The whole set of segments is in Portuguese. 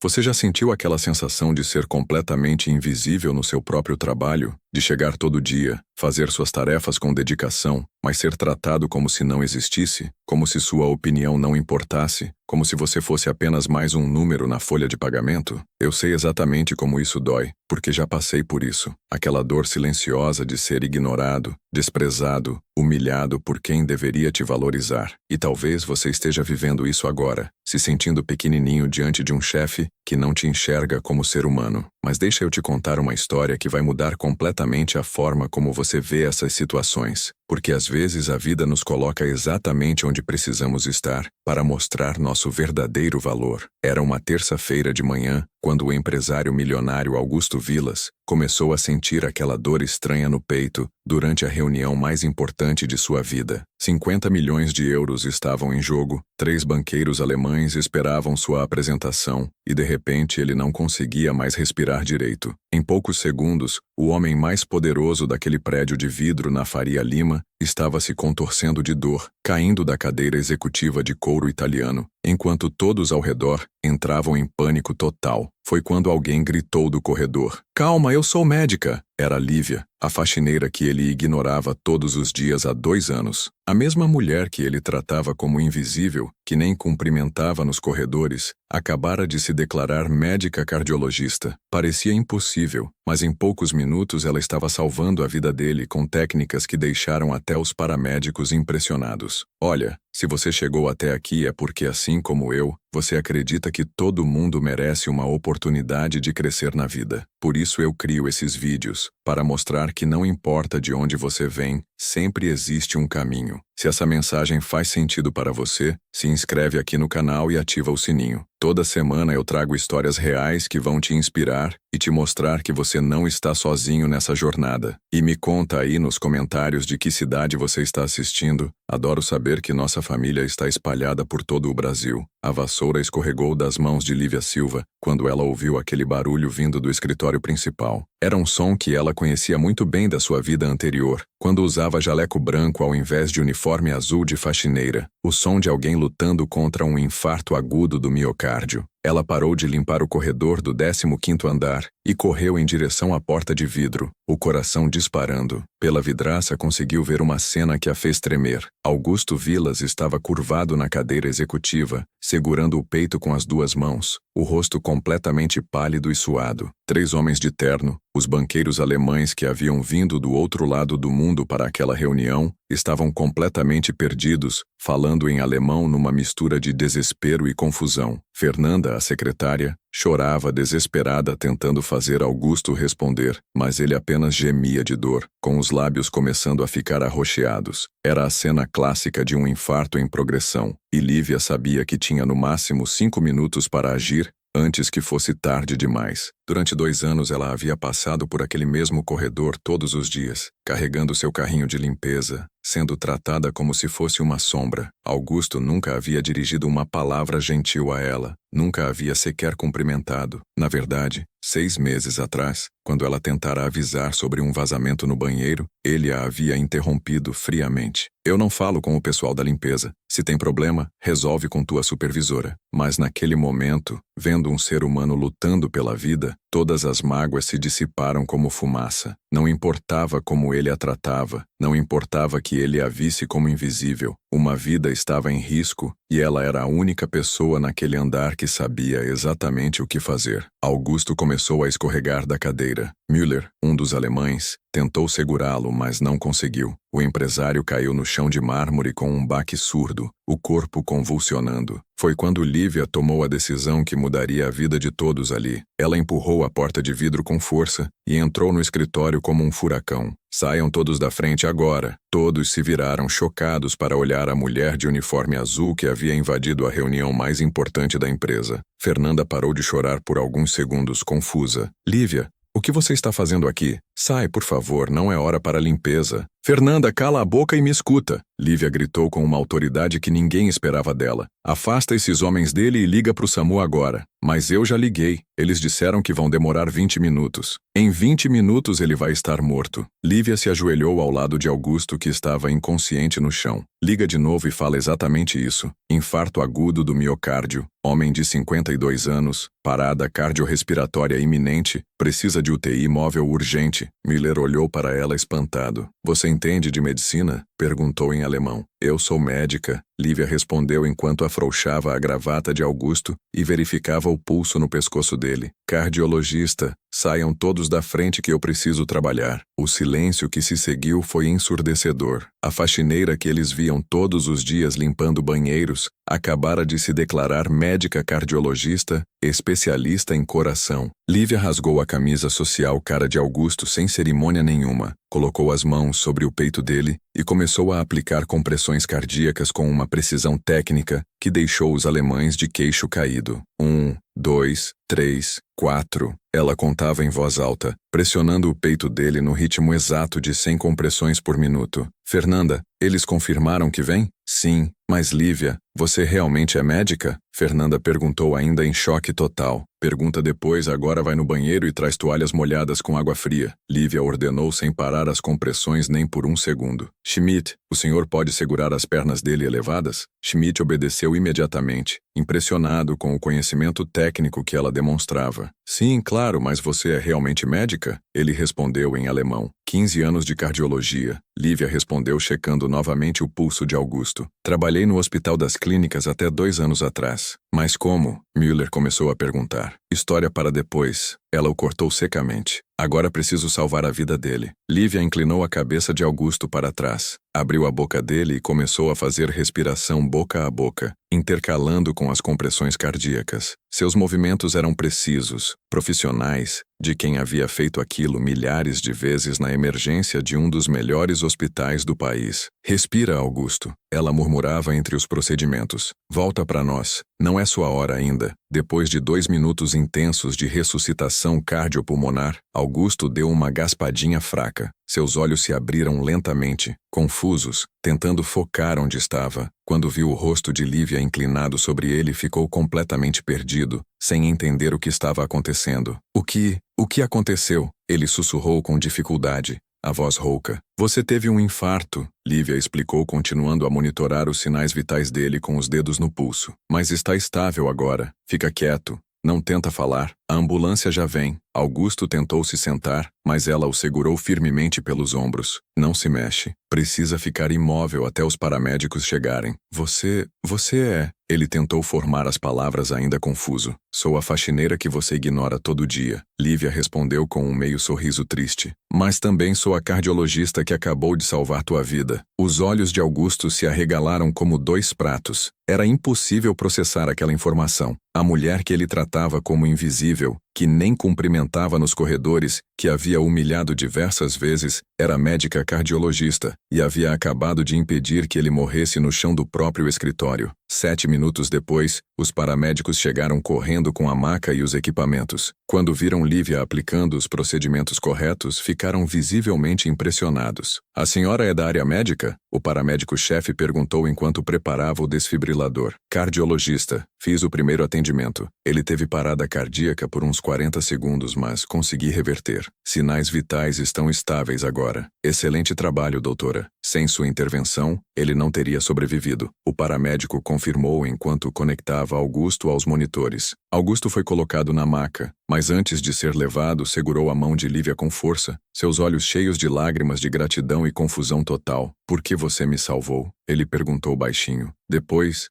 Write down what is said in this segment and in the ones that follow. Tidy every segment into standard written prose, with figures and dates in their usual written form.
Você já sentiu aquela sensação de ser completamente invisível no seu próprio trabalho? De chegar todo dia, fazer suas tarefas com dedicação, mas ser tratado como se não existisse? Como se sua opinião não importasse? Como se você fosse apenas mais um número na folha de pagamento? Eu sei exatamente como isso dói, porque já passei por isso. Aquela dor silenciosa de ser ignorado, desprezado, humilhado por quem deveria te valorizar. E talvez você esteja vivendo isso agora, se sentindo pequenininho diante de um chefe que não te enxerga como ser humano. Mas deixa eu te contar uma história que vai mudar completamente a forma como você vê essas situações. Porque às vezes a vida nos coloca exatamente onde precisamos estar para mostrar nosso verdadeiro valor. Era uma terça-feira de manhã, quando o empresário milionário Augusto Vilas começou a sentir aquela dor estranha no peito durante a reunião mais importante de sua vida. 50 milhões de euros estavam em jogo, 3 banqueiros alemães esperavam sua apresentação e de repente ele não conseguia mais respirar direito. Em poucos segundos, o homem mais poderoso daquele prédio de vidro na Faria Lima estava se contorcendo de dor, caindo da cadeira executiva de couro italiano, enquanto todos ao redor entravam em pânico total. Foi quando alguém gritou do corredor: "Calma, eu sou médica!" Era Lívia, a faxineira que ele ignorava todos os dias há 2 anos. A mesma mulher que ele tratava como invisível, que nem cumprimentava nos corredores, acabara de se declarar médica cardiologista. Parecia impossível, mas em poucos minutos ela estava salvando a vida dele com técnicas que deixaram até os paramédicos impressionados. Olha, se você chegou até aqui é porque, assim como eu, você acredita que todo mundo merece uma oportunidade de crescer na vida. Por isso eu crio esses vídeos, para mostrar que não importa de onde você vem, sempre existe um caminho. Se essa mensagem faz sentido para você, se inscreve aqui no canal e ativa o sininho. Toda semana eu trago histórias reais que vão te inspirar e te mostrar que você não está sozinho nessa jornada. E me conta aí nos comentários de que cidade você está assistindo. Adoro saber que nossa família está espalhada por todo o Brasil. A vassoura escorregou das mãos de Lívia Silva quando ela ouviu aquele barulho vindo do escritório principal. Era um som que ela conhecia muito bem da sua vida anterior, quando usava jaleco branco ao invés de uniforme azul de faxineira. O som de alguém lutando contra um infarto agudo do miocárdio. Ela parou de limpar o corredor do 15º andar e correu em direção à porta de vidro, o coração disparando. Pela vidraça conseguiu ver uma cena que a fez tremer. Augusto Vilas estava curvado na cadeira executiva, segurando o peito com as 2 mãos, o rosto completamente pálido e suado. 3 homens de terno, os banqueiros alemães que haviam vindo do outro lado do mundo para aquela reunião, estavam completamente perdidos, falando em alemão numa mistura de desespero e confusão. Fernanda, a secretária, chorava desesperada tentando fazer Augusto responder, mas ele apenas gemia de dor, com os lábios começando a ficar arroxeados. Era a cena clássica de um infarto em progressão, e Lívia sabia que tinha no máximo 5 minutos para agir, antes que fosse tarde demais. Durante 2 anos ela havia passado por aquele mesmo corredor todos os dias, carregando seu carrinho de limpeza, sendo tratada como se fosse uma sombra. Augusto nunca havia dirigido uma palavra gentil a ela, nunca havia sequer cumprimentado. Na verdade, 6 meses atrás, quando ela tentara avisar sobre um vazamento no banheiro, ele a havia interrompido friamente. "Eu não falo com o pessoal da limpeza. Se tem problema, resolve com tua supervisora." Mas naquele momento, vendo um ser humano lutando pela vida, todas as mágoas se dissiparam como fumaça. Não importava como ele a tratava, não importava que ele a visse como invisível. Uma vida estava em risco e ela era a única pessoa naquele andar que sabia exatamente o que fazer. Augusto começou a escorregar da cadeira. Müller, um dos alemães, tentou segurá-lo, mas não conseguiu. O empresário caiu no chão de mármore com um baque surdo, o corpo convulsionando. Foi quando Lívia tomou a decisão que mudaria a vida de todos ali. Ela empurrou a porta de vidro com força e entrou no escritório como um furacão. "Saiam todos da frente agora." Todos se viraram chocados para olhar a mulher de uniforme azul que havia invadido a reunião mais importante da empresa. Fernanda parou de chorar por alguns segundos, confusa. "Lívia, o que você está fazendo aqui? Sai, por favor, não é hora para limpeza." Fernanda, cala a boca e me escuta. Lívia gritou com uma autoridade que ninguém esperava dela. Afasta esses homens dele e liga pro SAMU agora. Mas eu já liguei. Eles disseram que vão demorar 20 minutos. Em 20 minutos ele vai estar morto. Lívia se ajoelhou ao lado de Augusto, que estava inconsciente no chão. Liga de novo e fala exatamente isso. Infarto agudo do miocárdio. Homem de 52 anos. Parada cardiorrespiratória iminente. Precisa de UTI móvel urgente. Miller olhou para ela espantado. Você entende de medicina? Perguntou em alemão. Eu sou médica. Lívia respondeu enquanto afrouxava a gravata de Augusto e verificava o pulso no pescoço dele. Cardiologista, saiam todos da frente que eu preciso trabalhar. O silêncio que se seguiu foi ensurdecedor. A faxineira que eles viam todos os dias limpando banheiros acabara de se declarar médica cardiologista, especialista em coração. Lívia rasgou a camisa social cara de Augusto sem cerimônia nenhuma, colocou as mãos sobre o peito dele e começou a aplicar compressões cardíacas com uma precisão técnica que deixou os alemães de queixo caído. 1, 2, 3, 4. Ela contava em voz alta, pressionando o peito dele no ritmo exato de 100 compressões por minuto. Fernanda, eles confirmaram que vem? Sim, mas Lívia, você realmente é médica? Fernanda perguntou ainda em choque total. Pergunta depois, agora vai no banheiro e traz toalhas molhadas com água fria. Lívia ordenou sem parar as compressões nem por um segundo. Schmidt, o senhor pode segurar as pernas dele elevadas? Schmidt obedeceu imediatamente, impressionado com o conhecimento técnico que ela demonstrava. Sim, claro, mas você é realmente médica? Ele respondeu em alemão. 15 anos de cardiologia. Lívia respondeu checando novamente o pulso de Augusto. Trabalhei no Hospital das Clínicas até 2 anos atrás. Mas como? Müller começou a perguntar. História para depois. Ela o cortou secamente. Agora preciso salvar a vida dele. Lívia inclinou a cabeça de Augusto para trás. Abriu a boca dele e começou a fazer respiração boca a boca, intercalando com as compressões cardíacas. Seus movimentos eram precisos, profissionais, de quem havia feito aquilo milhares de vezes na emergência de um dos melhores hospitais do país. Respira, Augusto. Ela murmurava entre os procedimentos. Volta para nós. Não é sua hora ainda. Depois de 2 minutos intensos de ressuscitação cardiopulmonar, Augusto deu uma gaspadinha fraca. Seus olhos se abriram lentamente, confusos, tentando focar onde estava. Quando viu o rosto de Lívia inclinado sobre ele, ficou completamente perdido, sem entender o que estava acontecendo. O que aconteceu? Ele sussurrou com dificuldade, a voz rouca. Você teve um infarto, Lívia explicou, continuando a monitorar os sinais vitais dele com os dedos no pulso. Mas está estável agora. Fica quieto. Não tenta falar. A ambulância já vem. Augusto tentou se sentar, mas ela o segurou firmemente pelos ombros. Não se mexe. Precisa ficar imóvel até os paramédicos chegarem. Você é... Ele tentou formar as palavras ainda confuso. Sou a faxineira que você ignora todo dia. Lívia respondeu com um meio sorriso triste. Mas também sou a cardiologista que acabou de salvar tua vida. Os olhos de Augusto se arregalaram como 2 pratos. Era impossível processar aquela informação. A mulher que ele tratava como invisível, que nem cumprimentava nos corredores, que havia humilhado diversas vezes, era médica cardiologista e havia acabado de impedir que ele morresse no chão do próprio escritório. 7 minutos depois, os paramédicos chegaram correndo com a maca e os equipamentos. Quando viram Lívia aplicando os procedimentos corretos, ficaram visivelmente impressionados. A senhora é da área médica? O paramédico-chefe perguntou enquanto preparava o desfibrilador. Cardiologista. Fiz o primeiro atendimento. Ele teve parada cardíaca por uns 40 segundos, mas consegui reverter. Sinais vitais estão estáveis agora. Excelente trabalho, doutora. Sem sua intervenção, ele não teria sobrevivido. O paramédico confirmou enquanto conectava Augusto aos monitores. Augusto foi colocado na maca, mas antes de ser levado, segurou a mão de Lívia com força, seus olhos cheios de lágrimas de gratidão e confusão total. Por que você me salvou? Ele perguntou baixinho. Depois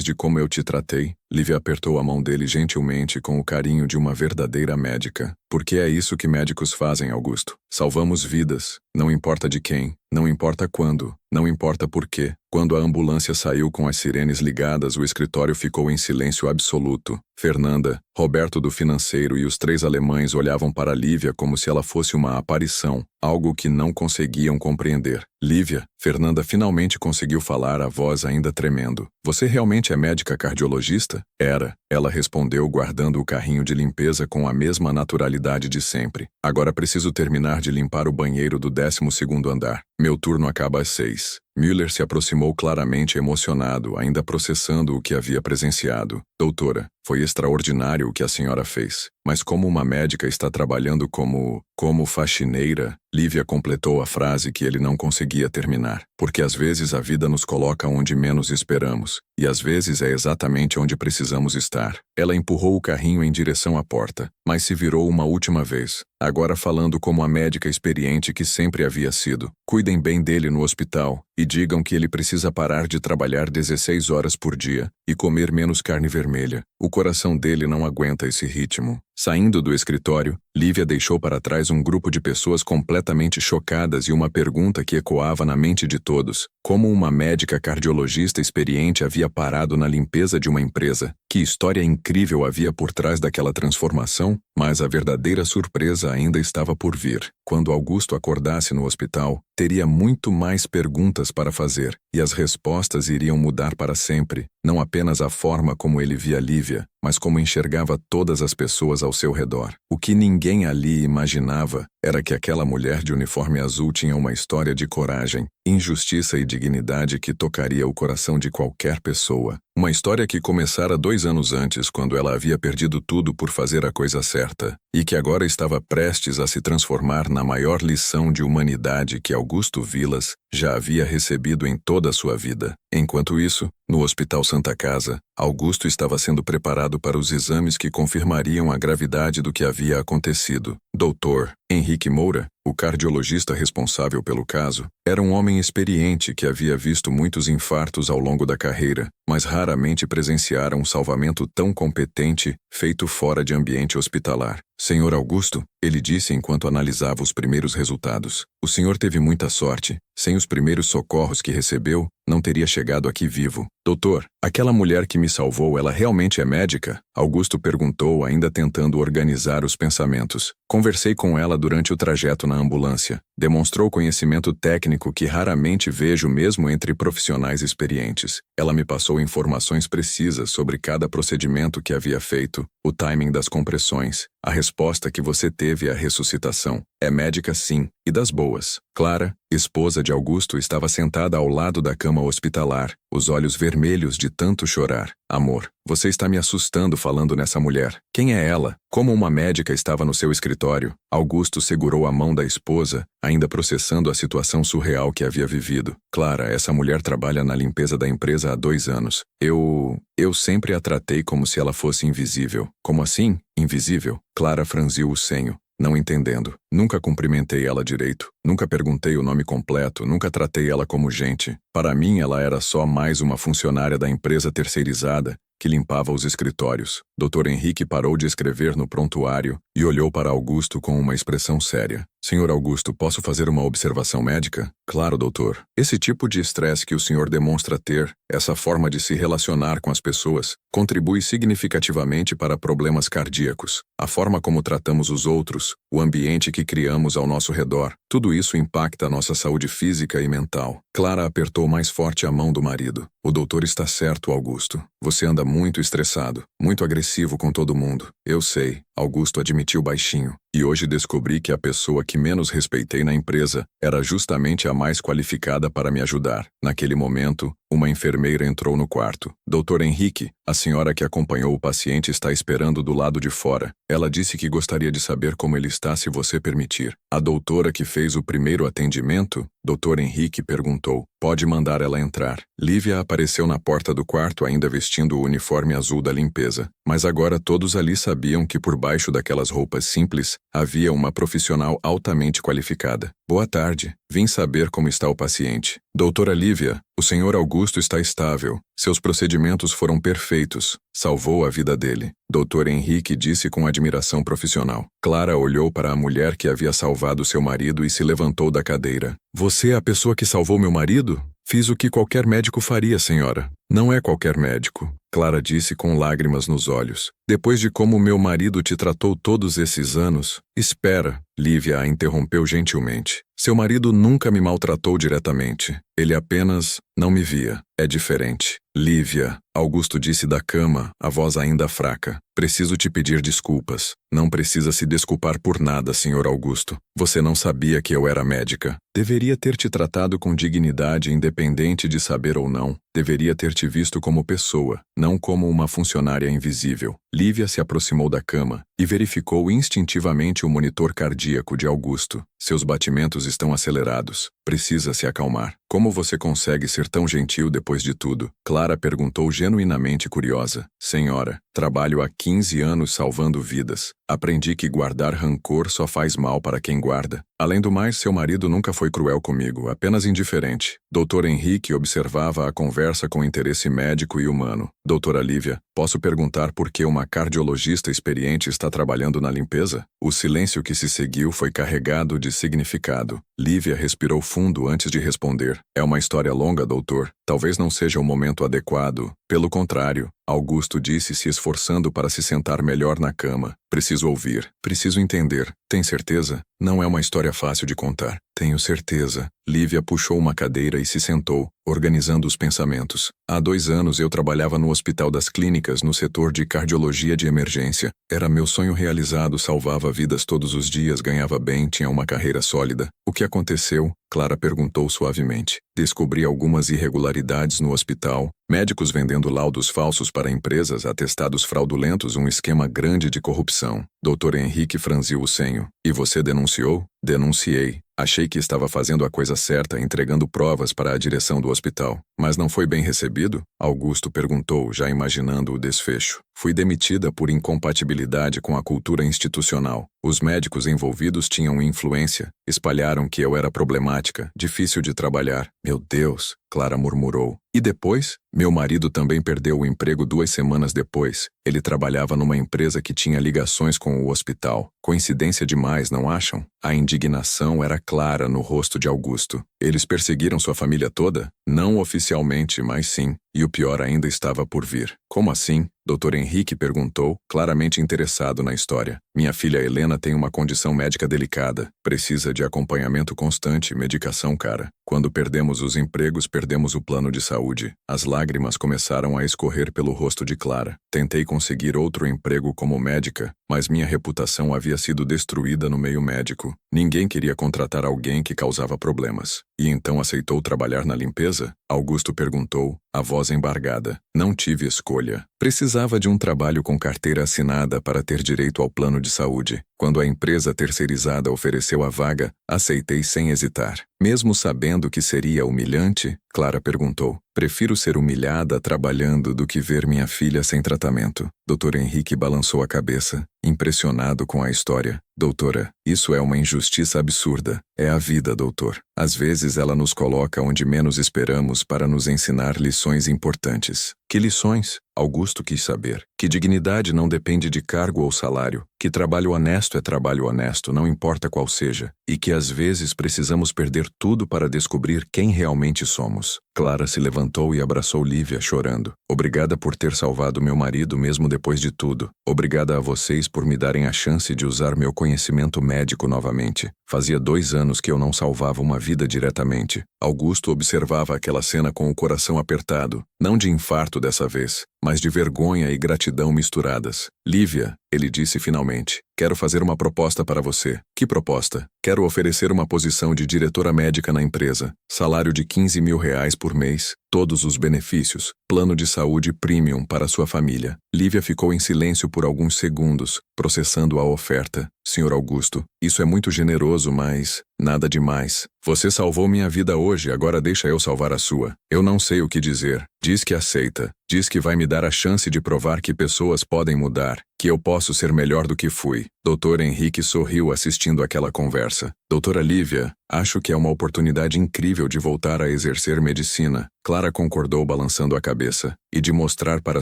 de como eu te tratei, Lívia apertou a mão dele gentilmente com o carinho de uma verdadeira médica. Porque é isso que médicos fazem, Augusto. Salvamos vidas, não importa de quem, não importa quando, não importa por quê. Quando a ambulância saiu com as sirenes ligadas, o escritório ficou em silêncio absoluto. Fernanda, Roberto do financeiro e os 3 alemães olhavam para Lívia como se ela fosse uma aparição, algo que não conseguiam compreender. Lívia, Fernanda finalmente conseguiu falar, a voz ainda tremendo. Você realmente é médica cardiologista? Era. Ela respondeu guardando o carrinho de limpeza com a mesma naturalidade de sempre. Agora preciso terminar de limpar o banheiro do 12º andar. Meu turno acaba às 6. Müller se aproximou claramente emocionado, ainda processando o que havia presenciado. Doutora, foi extraordinário o que a senhora fez. Mas como uma médica está trabalhando como faxineira? Lívia completou a frase que ele não conseguia terminar. Porque às vezes a vida nos coloca onde menos esperamos. E às vezes é exatamente onde precisamos estar. Ela empurrou o carrinho em direção à porta, mas se virou uma última vez. Agora falando como a médica experiente que sempre havia sido. Cuidem bem dele no hospital e digam que ele precisa parar de trabalhar 16 horas por dia e comer menos carne vermelha. O coração dele não aguenta esse ritmo. Saindo do escritório, Lívia deixou para trás um grupo de pessoas completamente chocadas e uma pergunta que ecoava na mente de todos. Como uma médica cardiologista experiente havia parado na limpeza de uma empresa? Que história incrível havia por trás daquela transformação? Mas a verdadeira surpresa ainda estava por vir. Quando Augusto acordasse no hospital, teria muito mais perguntas para fazer, e as respostas iriam mudar para sempre, não apenas a forma como ele via Lívia, mas como enxergava todas as pessoas ao seu redor. O que ninguém ali imaginava era que aquela mulher de uniforme azul tinha uma história de coragem, injustiça e dignidade que tocaria o coração de qualquer pessoa. Uma história que começara 2 anos antes, quando ela havia perdido tudo por fazer a coisa certa, e que agora estava prestes a se transformar na maior lição de humanidade que Augusto Vilas já havia recebido em toda a sua vida. Enquanto isso, no Hospital Santa Casa, Augusto estava sendo preparado para os exames que confirmariam a gravidade do que havia acontecido. Dr. Henrique Moura, o cardiologista responsável pelo caso, era um homem experiente que havia visto muitos infartos ao longo da carreira, mas raramente presenciara um salvamento tão competente feito fora de ambiente hospitalar. Senhor Augusto, ele disse enquanto analisava os primeiros resultados. O senhor teve muita sorte. Sem os primeiros socorros que recebeu, não teria chegado aqui vivo. Doutor, aquela mulher que me salvou, ela realmente é médica? Augusto perguntou, ainda tentando organizar os pensamentos. Conversei com ela durante o trajeto na ambulância. Demonstrou conhecimento técnico que raramente vejo mesmo entre profissionais experientes. Ela me passou informações precisas sobre cada procedimento que havia feito, o timing das compressões. A resposta que você teve à ressuscitação. É médica sim, e das boas. Clara, esposa de Augusto, estava sentada ao lado da cama hospitalar, os olhos vermelhos de tanto chorar. Amor, você está me assustando falando nessa mulher. Quem é ela? Como uma médica estava no seu escritório? Augusto segurou a mão da esposa, ainda processando a situação surreal que havia vivido. Clara, essa mulher trabalha na limpeza da empresa há 2 anos. Eu sempre a tratei como se ela fosse invisível. Como assim? Invisível? Clara franziu o senho, não entendendo. Nunca cumprimentei ela direito, nunca perguntei o nome completo, nunca tratei ela como gente. Para mim, ela era só mais uma funcionária da empresa terceirizada que limpava os escritórios. Dr. Henrique parou de escrever no prontuário e olhou para Augusto com uma expressão séria. Senhor Augusto, posso fazer uma observação médica? Claro, doutor. Esse tipo de estresse que o senhor demonstra ter, essa forma de se relacionar com as pessoas, contribui significativamente para problemas cardíacos. A forma como tratamos os outros, o ambiente que criamos ao nosso redor, tudo isso impacta a nossa saúde física e mental. Clara apertou mais forte a mão do marido. O doutor está certo, Augusto. Você anda muito estressado, muito agressivo com todo mundo. Eu sei, Augusto admitiu baixinho. E hoje descobri que a pessoa que menos respeitei na empresa era justamente a mais qualificada para me ajudar. Naquele momento, uma enfermeira entrou no quarto. Dr. Henrique, a senhora que acompanhou o paciente está esperando do lado de fora. Ela disse que gostaria de saber como ele está, se você permitir. A doutora que fez o primeiro atendimento? Dr. Henrique perguntou. Pode mandar ela entrar. Lívia apareceu na porta do quarto ainda vestindo o uniforme azul da limpeza. Mas agora todos ali sabiam que por baixo daquelas roupas simples, havia uma profissional altamente qualificada. Boa tarde. Vim saber como está o paciente. Doutora Lívia, o senhor Augusto está estável. Seus procedimentos foram perfeitos. Salvou a vida dele. Dr. Henrique disse com admiração profissional. Clara olhou para a mulher que havia salvado seu marido e se levantou da cadeira. Você é a pessoa que salvou meu marido? Fiz o que qualquer médico faria, senhora. Não é qualquer médico. Clara disse com lágrimas nos olhos. Depois de como meu marido te tratou todos esses anos... Espera, Lívia a interrompeu gentilmente. Seu marido nunca me maltratou diretamente. Ele apenas não me via. É diferente. Lívia, Augusto disse da cama, a voz ainda fraca. Preciso te pedir desculpas. Não precisa se desculpar por nada, Sr. Augusto. Você não sabia que eu era médica. Deveria ter te tratado com dignidade, independente de saber ou não. Deveria ter te visto como pessoa, não como uma funcionária invisível. Lívia se aproximou da cama e verificou instintivamente o monitor cardíaco de Augusto. Seus batimentos estão acelerados. Precisa se acalmar. Como você consegue ser tão gentil depois de tudo? Clara perguntou genuinamente curiosa. Senhora, trabalho há 15 anos salvando vidas. Aprendi que guardar rancor só faz mal para quem guarda. Além do mais, seu marido nunca foi cruel comigo, apenas indiferente. Dr. Henrique observava a conversa com interesse médico e humano. Doutora Lívia, posso perguntar por que uma cardiologista experiente está trabalhando na limpeza? O silêncio que se seguiu foi carregado de significado. Lívia respirou fundo antes de responder. É uma história longa, doutor. Talvez não seja o momento adequado. Pelo contrário, Augusto disse se esforçando para se sentar melhor na cama. Preciso ouvir. Preciso entender. Tem certeza? Não é uma história fácil de contar. Tenho certeza. Lívia puxou uma cadeira e se sentou, organizando os pensamentos. Há 2 anos eu trabalhava no Hospital das Clínicas no setor de cardiologia de emergência. Era meu sonho realizado, salvava vidas todos os dias, ganhava bem, tinha uma carreira sólida. O que aconteceu? Clara perguntou suavemente. Descobri algumas irregularidades no hospital. Médicos vendendo laudos falsos para empresas, atestados fraudulentos, um esquema grande de corrupção. Dr. Henrique franziu o senho. E você denunciou? Denunciei. Achei que estava fazendo a coisa certa, entregando provas para a direção do hospital. Mas não foi bem recebido? Augusto perguntou, já imaginando o desfecho. Fui demitida por incompatibilidade com a cultura institucional. Os médicos envolvidos tinham influência. Espalharam que eu era problemática, difícil de trabalhar. Meu Deus, Clara murmurou. E depois? Meu marido também perdeu o emprego 2 semanas depois. Ele trabalhava numa empresa que tinha ligações com o hospital. Coincidência demais, não acham? A indignação era clara no rosto de Augusto. Eles perseguiram sua família toda? Não oficialmente, mas sim. E o pior ainda estava por vir. Como assim? Dr. Henrique perguntou, claramente interessado na história. Minha filha Helena tem uma condição médica delicada. Precisa de acompanhamento constante, medicação cara. Quando perdemos os empregos, perdemos o plano de saúde. As lágrimas começaram a escorrer pelo rosto de Clara. Tentei conseguir outro emprego como médica, mas minha reputação havia sido destruída no meio médico. Ninguém queria contratar alguém que causava problemas. E então aceitou trabalhar na limpeza? Augusto perguntou, a voz embargada. Não tive escolha. Precisava de um trabalho com carteira assinada para ter direito ao plano de saúde. Quando a empresa terceirizada ofereceu a vaga, aceitei sem hesitar. Mesmo sabendo que seria humilhante, Clara perguntou. Prefiro ser humilhada trabalhando do que ver minha filha sem tratamento. Dr. Henrique balançou a cabeça, impressionado com a história. Doutora, isso é uma injustiça absurda. É a vida, doutor. Às vezes ela nos coloca onde menos esperamos para nos ensinar lições importantes. Que lições? Augusto quis saber. Que dignidade não depende de cargo ou salário. Que trabalho honesto é trabalho honesto, não importa qual seja. E que às vezes precisamos perder tudo para descobrir quem realmente somos. Clara se levantou e abraçou Lívia, chorando. Obrigada por ter salvado meu marido mesmo depois de tudo. Obrigada a vocês por me darem a chance de usar meu conhecimento médico novamente. Fazia 2 anos que eu não salvava uma vida diretamente. Augusto observava aquela cena com o coração apertado, não de infarto dessa vez, mas de vergonha e gratidão misturadas. Lívia, ele disse finalmente, quero fazer uma proposta para você. Que proposta? Quero oferecer uma posição de diretora médica na empresa, salário de R$ 15.000 por mês, todos os benefícios, plano de saúde premium para sua família. Lívia ficou em silêncio por alguns segundos, processando a oferta. Senhor Augusto, isso é muito generoso, mas nada demais. Você salvou minha vida hoje, agora deixa eu salvar a sua. Eu não sei o que dizer. Diz que aceita. Diz que vai me dar a chance de provar que pessoas podem mudar, que eu posso ser melhor do que fui. Dr. Henrique sorriu assistindo àquela conversa. Doutora Lívia, acho que é uma oportunidade incrível de voltar a exercer medicina. Clara concordou balançando a cabeça. E de mostrar para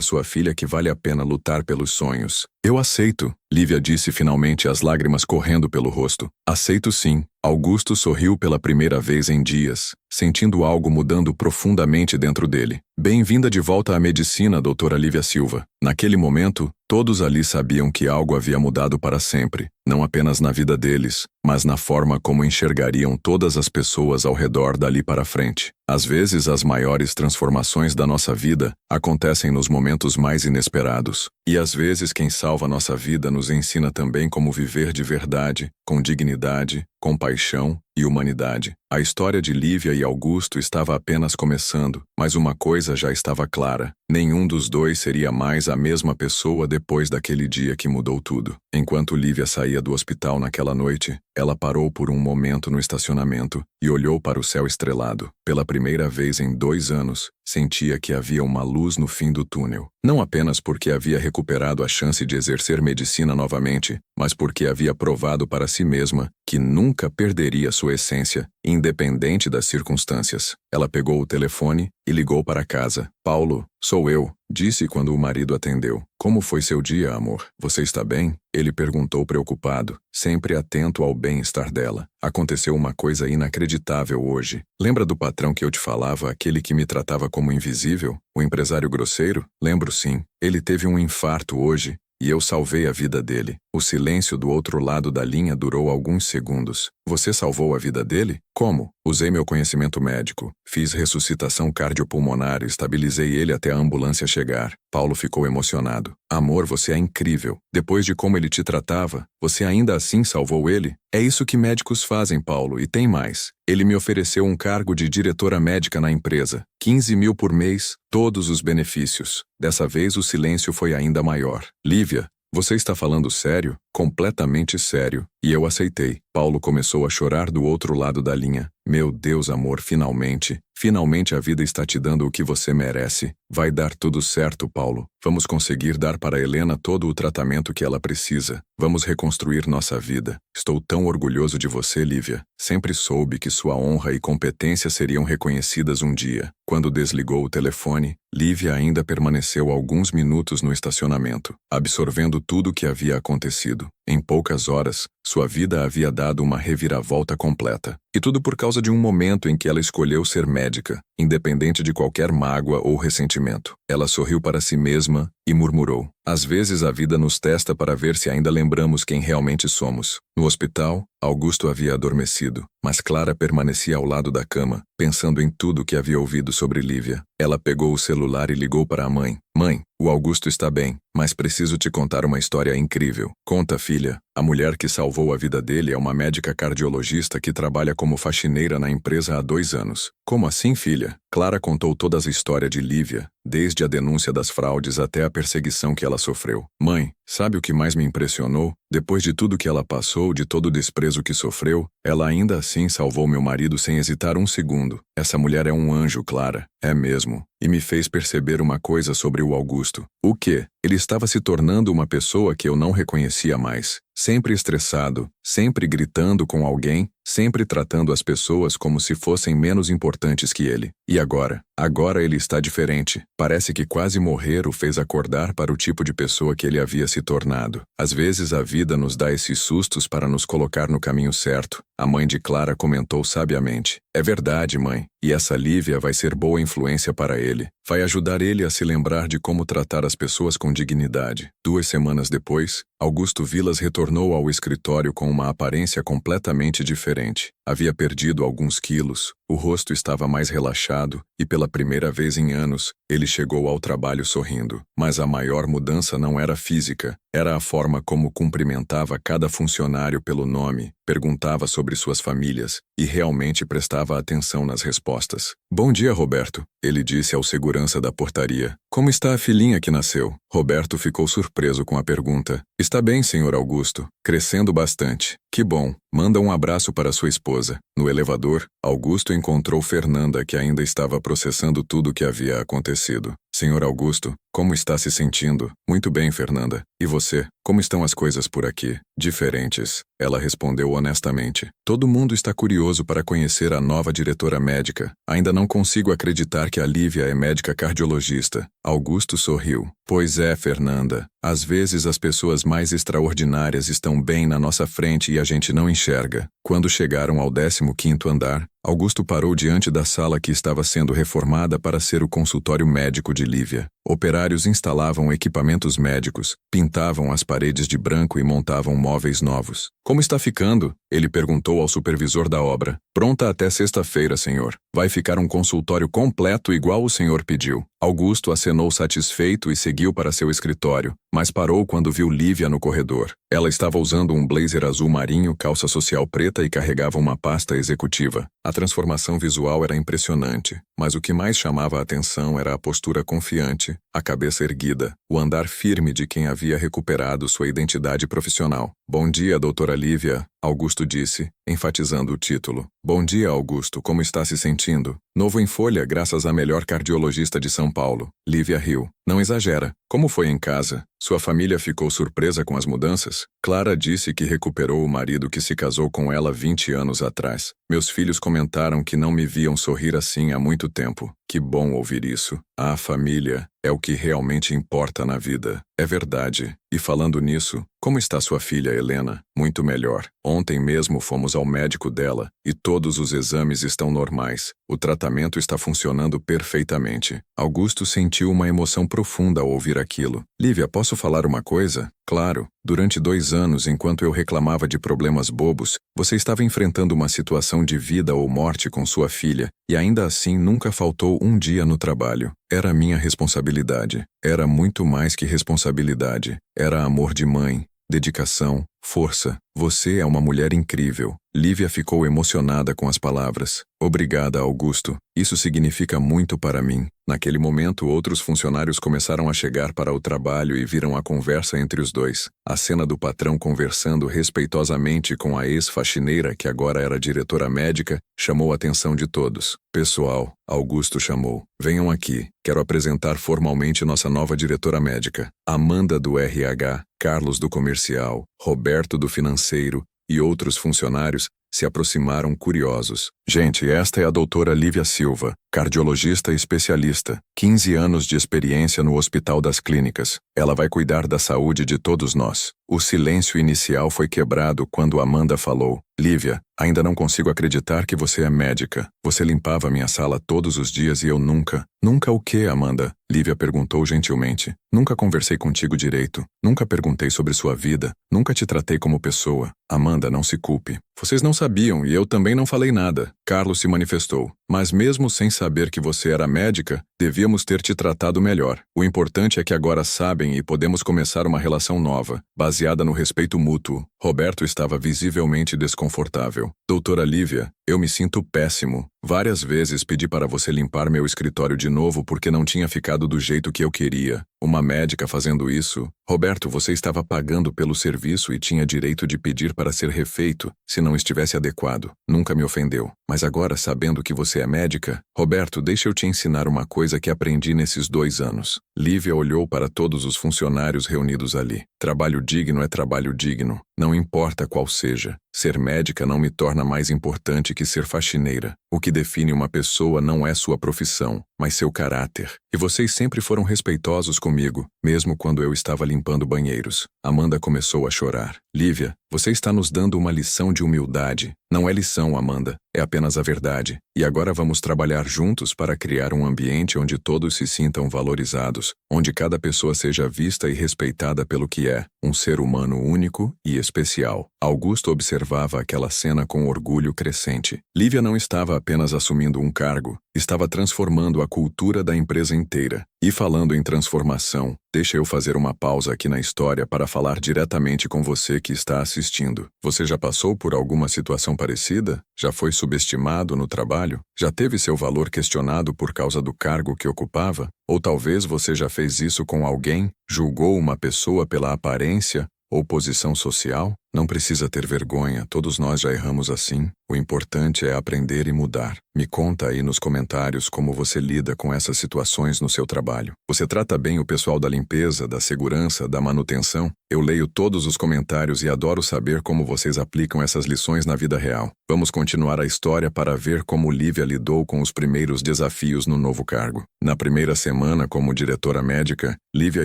sua filha que vale a pena lutar pelos sonhos. Eu aceito, Lívia disse finalmente, as lágrimas correndo pelo rosto. Aceito sim. Augusto sorriu pela primeira vez em dias, sentindo algo mudando profundamente dentro dele. Bem-vinda de volta à medicina, doutora Lívia Silva. Naquele momento, todos ali sabiam que algo havia mudado para sempre, não apenas na vida deles, mas na forma como enxergariam todas as pessoas ao redor dali para frente. Às vezes, as maiores transformações da nossa vida acontecem nos momentos mais inesperados. E às vezes, quem salva nossa vida nos ensina também como viver de verdade, com dignidade, compaixão e humanidade. A história de Lívia e Augusto estava apenas começando, mas uma coisa já estava clara. Nenhum dos dois seria mais a mesma pessoa depois daquele dia que mudou tudo. Enquanto Lívia saía do hospital naquela noite, ela parou por um momento no estacionamento e olhou para o céu estrelado. Pela primeira vez em 2 anos, sentia que havia uma luz no fim do túnel. Não apenas porque havia recuperado a chance de exercer medicina novamente, mas porque havia provado para si mesma que nunca perderia sua essência, independente das circunstâncias. Ela pegou o telefone e ligou para casa. Paulo, sou eu, disse quando o marido atendeu. Como foi seu dia, amor? Você está bem? Ele perguntou preocupado, sempre atento ao bem-estar dela. Aconteceu uma coisa inacreditável hoje. Lembra do patrão que eu te falava, aquele que me tratava como invisível? O empresário grosseiro? Lembro sim. Ele teve um infarto hoje. E eu salvei a vida dele. O silêncio do outro lado da linha durou alguns segundos. Você salvou a vida dele? Como? Usei meu conhecimento médico. Fiz ressuscitação cardiopulmonar e estabilizei ele até a ambulância chegar. Paulo ficou emocionado. Amor, você é incrível. Depois de como ele te tratava, você ainda assim salvou ele? É isso que médicos fazem, Paulo, e tem mais. Ele me ofereceu um cargo de diretora médica na empresa. 15 mil por mês, todos os benefícios. Dessa vez o silêncio foi ainda maior. Lívia, você está falando sério? Completamente sério. E eu aceitei. Paulo começou a chorar do outro lado da linha. Meu Deus, amor, finalmente. Finalmente a vida está te dando o que você merece. Vai dar tudo certo, Paulo. Vamos conseguir dar para Helena todo o tratamento que ela precisa. Vamos reconstruir nossa vida. Estou tão orgulhoso de você, Lívia. Sempre soube que sua honra e competência seriam reconhecidas um dia. Quando desligou o telefone, Lívia ainda permaneceu alguns minutos no estacionamento, absorvendo tudo o que havia acontecido. Em poucas horas, sua vida havia dado uma reviravolta completa. E tudo por causa de um momento em que ela escolheu ser médica, independente de qualquer mágoa ou ressentimento. Ela sorriu para si mesma e murmurou. Às vezes a vida nos testa para ver se ainda lembramos quem realmente somos. No hospital, Augusto havia adormecido, mas Clara permanecia ao lado da cama, pensando em tudo que havia ouvido sobre Lívia. Ela pegou o celular e ligou para a mãe. Mãe, o Augusto está bem, mas preciso te contar uma história incrível. Conta, filha. A mulher que salvou a vida dele é uma médica cardiologista que trabalha como faxineira na empresa há 2 anos. Como assim, filha? Clara contou toda a história de Lívia, desde a denúncia das fraudes até a perseguição que ela sofreu. Mãe, sabe o que mais me impressionou? Depois de tudo que ela passou, de todo o desprezo que sofreu, ela ainda assim salvou meu marido sem hesitar um segundo. Essa mulher é um anjo, Clara. É mesmo. E me fez perceber uma coisa sobre o Augusto. O quê? Ele estava se tornando uma pessoa que eu não reconhecia mais. Sempre estressado, sempre gritando com alguém, sempre tratando as pessoas como se fossem menos importantes que ele. E agora? Agora ele está diferente. Parece que quase morrer o fez acordar para o tipo de pessoa que ele havia se tornado. Às vezes a vida nos dá esses sustos para nos colocar no caminho certo. A mãe de Clara comentou sabiamente. É verdade, mãe. E essa Lívia vai ser boa influência para ele. Vai ajudar ele a se lembrar de como tratar as pessoas com dignidade. 2 semanas depois, Augusto Vilas retornou ao escritório com uma aparência completamente diferente. Havia perdido alguns quilos, o rosto estava mais relaxado e pela primeira vez em anos, ele chegou ao trabalho sorrindo. Mas a maior mudança não era física, era a forma como cumprimentava cada funcionário pelo nome, perguntava sobre suas famílias e realmente prestava atenção nas respostas. Bom dia, Roberto, ele disse ao segurança da portaria. Como está a filhinha que nasceu? Roberto ficou surpreso com a pergunta. Está bem, senhor Augusto, crescendo bastante. Que bom, manda um abraço para sua esposa. No elevador, Augusto encontrou Fernanda, que ainda estava processando tudo o que havia acontecido. Senhor Augusto, como está se sentindo? Muito bem, Fernanda. E você? Como estão as coisas por aqui? Diferentes. Ela respondeu honestamente. Todo mundo está curioso para conhecer a nova diretora médica. Ainda não consigo acreditar que a Lívia é médica cardiologista. Augusto sorriu. Pois é, Fernanda. Às vezes as pessoas mais extraordinárias estão bem na nossa frente e a gente não enxerga. Quando chegaram ao 15º andar, Augusto parou diante da sala que estava sendo reformada para ser o consultório médico de Lívia. Operários instalavam equipamentos médicos, pintavam as paredes de branco e montavam móveis novos. Como está ficando? Ele perguntou ao supervisor da obra. Pronta até sexta-feira, senhor. Vai ficar um consultório completo igual o senhor pediu. Augusto acenou satisfeito e seguiu para seu escritório, mas parou quando viu Lívia no corredor. Ela estava usando um blazer azul marinho, calça social preta e carregava uma pasta executiva. A transformação visual era impressionante, mas o que mais chamava a atenção era a postura confiante, a cabeça erguida, o andar firme de quem havia recuperado sua identidade profissional. Bom dia, doutora Lívia, Augusto disse, enfatizando o título. Bom dia, Augusto, como está se sentindo? Novo em folha, graças à melhor cardiologista de São Paulo. Lívia riu. Não exagera. Como foi em casa? Sua família ficou surpresa com as mudanças? Clara disse que recuperou o marido que se casou com ela 20 anos atrás. Meus filhos comentaram que não me viam sorrir assim há muito tempo. Que bom ouvir isso. A família é o que realmente importa na vida. É verdade. E falando nisso, como está sua filha, Helena? Muito melhor. Ontem mesmo fomos ao médico dela e todos os exames estão normais. O tratamento está funcionando perfeitamente. Augusto sentiu uma emoção profunda ao ouvir aquilo. Lívia, posso falar uma coisa? Claro. Durante 2 anos, enquanto eu reclamava de problemas bobos, você estava enfrentando uma situação de vida ou morte com sua filha, e ainda assim nunca faltou um dia no trabalho. Era minha responsabilidade. Era muito mais que responsabilidade. Era amor de mãe, dedicação, força. Você é uma mulher incrível. Lívia ficou emocionada com as palavras. Obrigada, Augusto. Isso significa muito para mim. Naquele momento, outros funcionários começaram a chegar para o trabalho e viram a conversa entre os dois. A cena do patrão conversando respeitosamente com a ex-faxineira, que agora era diretora médica, chamou a atenção de todos. Pessoal, Augusto chamou. Venham aqui. Quero apresentar formalmente nossa nova diretora médica. Amanda do RH, Carlos do comercial, Roberto do financeiro e outros funcionários se aproximaram curiosos. Gente, esta é a doutora Lívia Silva, cardiologista especialista, 15 anos de experiência no Hospital das Clínicas. Ela vai cuidar da saúde de todos nós. O silêncio inicial foi quebrado quando Amanda falou. Lívia, ainda não consigo acreditar que você é médica. Você limpava minha sala todos os dias e eu nunca... Nunca o quê, Amanda? Lívia perguntou gentilmente. Nunca conversei contigo direito. Nunca perguntei sobre sua vida. Nunca te tratei como pessoa. Amanda, não se culpe. Vocês não sabiam e eu também não falei nada. Carlos se manifestou. Mas mesmo sem saber que você era médica, devíamos ter te tratado melhor. O importante é que agora sabem e podemos começar uma relação nova, baseada no respeito mútuo. Roberto estava visivelmente desconfortável. Doutora Lívia, eu me sinto péssimo. Várias vezes pedi para você limpar meu escritório de novo porque não tinha ficado do jeito que eu queria. Uma médica fazendo isso? Roberto, você estava pagando pelo serviço e tinha direito de pedir para ser refeito, se não estivesse adequado. Nunca me ofendeu. Mas agora, sabendo que você é médica... Roberto, deixa eu te ensinar uma coisa que aprendi nesses 2 anos. Lívia olhou para todos os funcionários reunidos ali. Trabalho digno é trabalho digno. Não importa qual seja. Ser médica não me torna mais importante que ser faxineira. O que define uma pessoa não é sua profissão, mas seu caráter. E vocês sempre foram respeitosos comigo, mesmo quando eu estava limpando banheiros. Amanda começou a chorar. Lívia, você está nos dando uma lição de humildade. Não é lição, Amanda. É apenas a verdade. E agora vamos trabalhar juntos para criar um ambiente onde todos se sintam valorizados, onde cada pessoa seja vista e respeitada pelo que é, um ser humano único e especial. Augusto observava aquela cena com orgulho crescente. Lívia não estava apenas assumindo um cargo, estava transformando a cultura da empresa inteira. E falando em transformação, deixa eu fazer uma pausa aqui na história para falar diretamente com você que está assistindo. Você já passou por alguma situação parecida? Já foi subestimado no trabalho? Já teve seu valor questionado por causa do cargo que ocupava? Ou talvez você já fez isso com alguém? Julgou uma pessoa pela aparência ou posição social? Não precisa ter vergonha, todos nós já erramos assim. O importante é aprender e mudar. Me conta aí nos comentários como você lida com essas situações no seu trabalho. Você trata bem o pessoal da limpeza, da segurança, da manutenção? Eu leio todos os comentários e adoro saber como vocês aplicam essas lições na vida real. Vamos continuar a história para ver como Lívia lidou com os primeiros desafios no novo cargo. Na primeira semana como diretora médica, Lívia